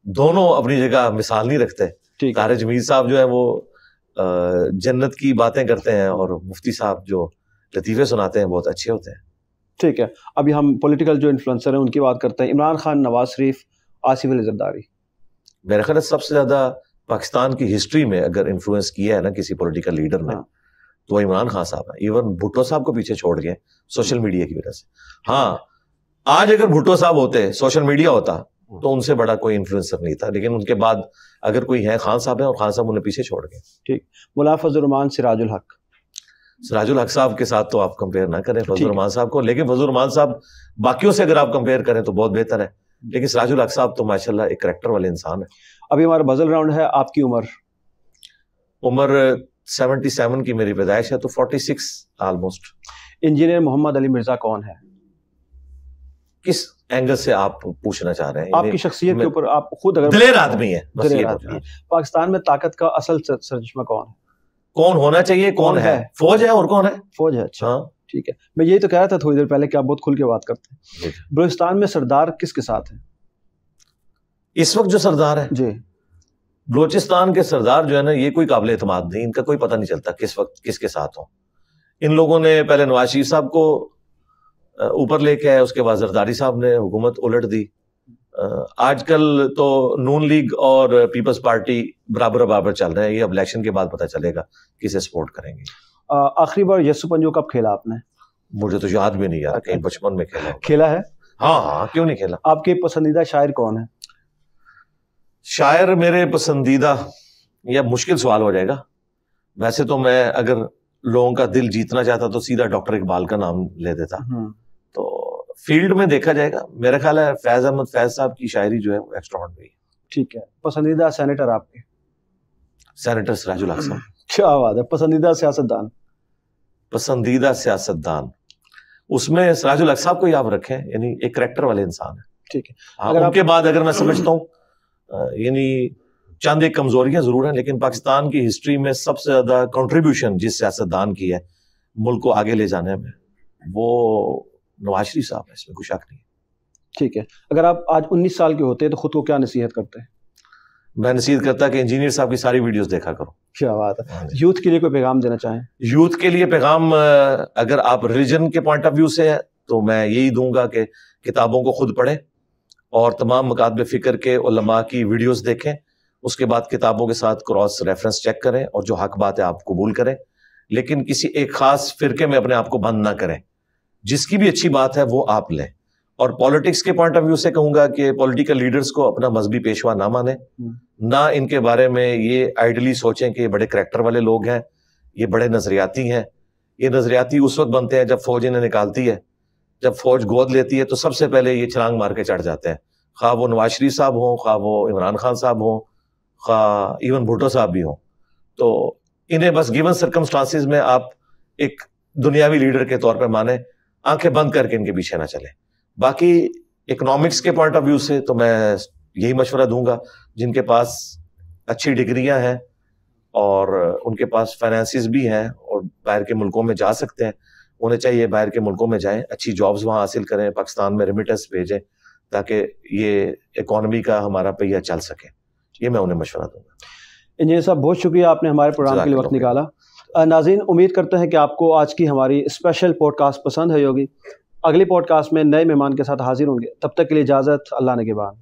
دونوں اپنی جگہ مثال نہیں رکھتے. طارق جمیل صاحب جو ہے وہ جنت کی باتیں کرتے ہیں اور مفتی صاحب جو لطیفے سناتے ہیں بہت اچھے ہوتے ہیں. ٹھیک ہے. ابھی ہم پولیٹیکل جو انفلوئنسر ہیں ان کی بات کرتے ہیں. عمران خان, نواز شریف, آصف علی زرداری. میرے خیال سب سے زیادہ پاکستان کی ہسٹری میں اگر انفلوئنس کیا ہے نا کسی پولیٹیکل لیڈر نے تو وہ عمران خان صاحب ہیں. ایون بھٹو صاحب کو پیچھے چھوڑ گئے سوشل میڈیا کی وجہ سے. ہاں آج اگر بھٹو صاحب ہوتے, سوشل میڈیا ہوتا, تو ان سے بڑا کوئی انفلوئنسر نہیں تھا. لیکن ان کے بعد اگر کوئی ہے خان صاحب ہیں, اور خان صاحب انہیں پیچھے چھوڑ گئے. ٹھیک. مولانا فضل الرحمان, سراج الحق. سراج الحق صاحب کے ساتھ تو آپ کمپیئر نہ کریں فضل الرحمان صاحب کو, لیکن فضل الرحمان صاحب باقیوں سے اگر آپ کمپیئر کریں تو بہت بہتر ہے. لیکن سراج الحق صاحب تو ماشاءاللہ ایک کریکٹر والے انسان ہیں. ابھی ہمارا بزل راؤنڈ ہے. آپ کی عمر 77 کی میری پیدائش ہے, تو 46 آلموسٹ. انجینئر محمد علی مرزا کون ہے؟ کس اینگل سے آپ پوچھنا چاہ رہے ہیں؟ آپ کی شخصیت کے اوپر. آپ خود اگر دلیر آدمی ہے. پاکستان میں طاقت کا اصل سرچشمہ کون ہے؟ کون ہونا چاہیے, کون ہے؟ فوج ہے. اور کون ہے؟ فوج ہے. اچھا ٹھیک ہے. میں یہی تو کہہ رہا تھا تھوڑی دیر پہلے کہ آپ بہت کھل کے بات کرتے ہیں. بلوچستان میں سردار کس کے ساتھ ہے اس وقت جو سردار ہے؟ جی بلوچستان کے سردار جو ہے نا, یہ کوئی قابل اعتماد نہیں. ان کا کوئی پتہ نہیں چلتا کس وقت کس کے ساتھ ہوں. ان لوگوں نے پہلے نواز شریف صاحب کو اوپر لے کے آئے, اس کے بعد زرداری صاحب نے حکومت الٹ دی. آج کل تو نون لیگ اور پیپلز پارٹی برابر چل رہے ہیں. یہ اب الیکشن کے بعد پتہ چلے گا کسے سپورٹ کریں گے. آخری بار یسو پنجو کب کھیلا آپ نے؟ مجھے تو یاد بھی نہیں یار, کہیں بچپن میں کھیلا ہے. ہاں کیوں نہیں کھیلا. آپ کے پسندیدہ شاعر کون ہے؟ شاعر میرے پسندیدہ, یہ مشکل سوال ہو جائے گا. ویسے تو میں اگر لوگوں کا دل جیتنا چاہتا تو سیدھا ڈاکٹر اقبال کا نام لے دیتا. تو فیلڈ میں دیکھا جائے گا, میرا خیال ہے فیض احمد فیض صاحب کی شاعری جو ہے وہ ایکسٹراڈنری ہے. ٹھیک ہے. پسندیدہ سینیٹر آپ کے؟ سینیٹر سراج الحق صاحب. کیا بات ہے. پسندیدہ سیاستدان؟ پسندیدہ سیاستدان اس میں سراج الحق صاحب کو ہی آپ رکھیں, یعنی ایک کریکٹر والے انسان ہیں. ٹھیک ہے. ان کے بعد اگر میں سمجھتا ہوں یعنی چند ایک کمزوریاں ضرور ہیں, لیکن پاکستان کی ہسٹری میں سب سے زیادہ کنٹریبیوشن جس سیاستدان کی ہے ملک کو آگے لے جانے میں, وہ نواز شریف صاحب ہے, اس میں کوئی شک نہیں. ٹھیک ہے. اگر آپ آج 19 سال کے ہوتے تو خود کو کیا نصیحت کرتے ہیں؟ میں نصیحت کرتا کہ انجینئر صاحب کی ساری ویڈیوز دیکھا کرو. کیا بات ہے. یوتھ کے لیے کوئی پیغام دینا چاہیں؟ یوتھ کے لیے پیغام اگر آپ ریلیجن کے پوائنٹ آف ویو سے ہے تو میں یہی دوں گا کہ کتابوں کو خود پڑھیں اور تمام مکاتب فکر کے علماء کی ویڈیوز دیکھیں، اس کے بعد کتابوں کے ساتھ کراس ریفرنس چیک کریں، اور جو حق بات ہے آپ قبول کریں، لیکن کسی ایک خاص فرقے میں اپنے آپ کو بند نہ کریں، جس کی بھی اچھی بات ہے وہ آپ لیں۔ اور پالیٹکس کے پوائنٹ آف ویو سے کہوں گا کہ پولیٹیکل لیڈرز کو اپنا مذہبی پیشوا نہ مانیں، نہ ان کے بارے میں یہ آئیڈلی سوچیں کہ یہ بڑے کریکٹر والے لوگ ہیں، یہ بڑے نظریاتی ہیں۔ یہ نظریاتی اس وقت بنتے ہیں جب فوج انہیں نکالتی ہے، جب فوج گود لیتی ہے تو سب سے پہلے یہ چھلانگ مار کے چڑھ جاتے ہیں، خواہ وہ نواز شریف صاحب ہوں، خواہ وہ عمران خان صاحب ہوں، خواہ ایون بھٹو صاحب بھی ہوں۔ تو انہیں بس گیون سرکمسٹانسز میں آپ ایک دنیاوی لیڈر کے طور پہ مانیں، آنکھیں بند کر کے ان کے پیچھے نہ چلیں۔ باقی اکنامکس کے پوائنٹ آف ویو سے تو میں یہی مشورہ دوں گا، جن کے پاس اچھی ڈگریاں ہیں اور ان کے پاس فائنینسز بھی ہیں اور باہر کے ملکوں میں جا سکتے ہیں، انہیں چاہیے باہر کے ملکوں میں جائیں، اچھی جابز وہاں حاصل کریں، پاکستان میں ریمیٹنس بھیجیں تاکہ یہ اکانومی کا ہمارا پہیہ چل سکے۔ یہ میں انہیں مشورہ دوں گا۔ انجینئر صاحب بہت شکریہ، آپ نے ہمارے پروگرام کے لیے وقت نکالا۔ ناظرین، امید کرتے ہیں کہ آپ کو آج کی ہماری اسپیشل پوڈ کاسٹ پسند آئی ہوگی۔ اگلی پوڈ کاسٹ میں نئے مہمان کے ساتھ حاضر ہوں گے، تب تک کے لیے اجازت، اللہ نگہبان۔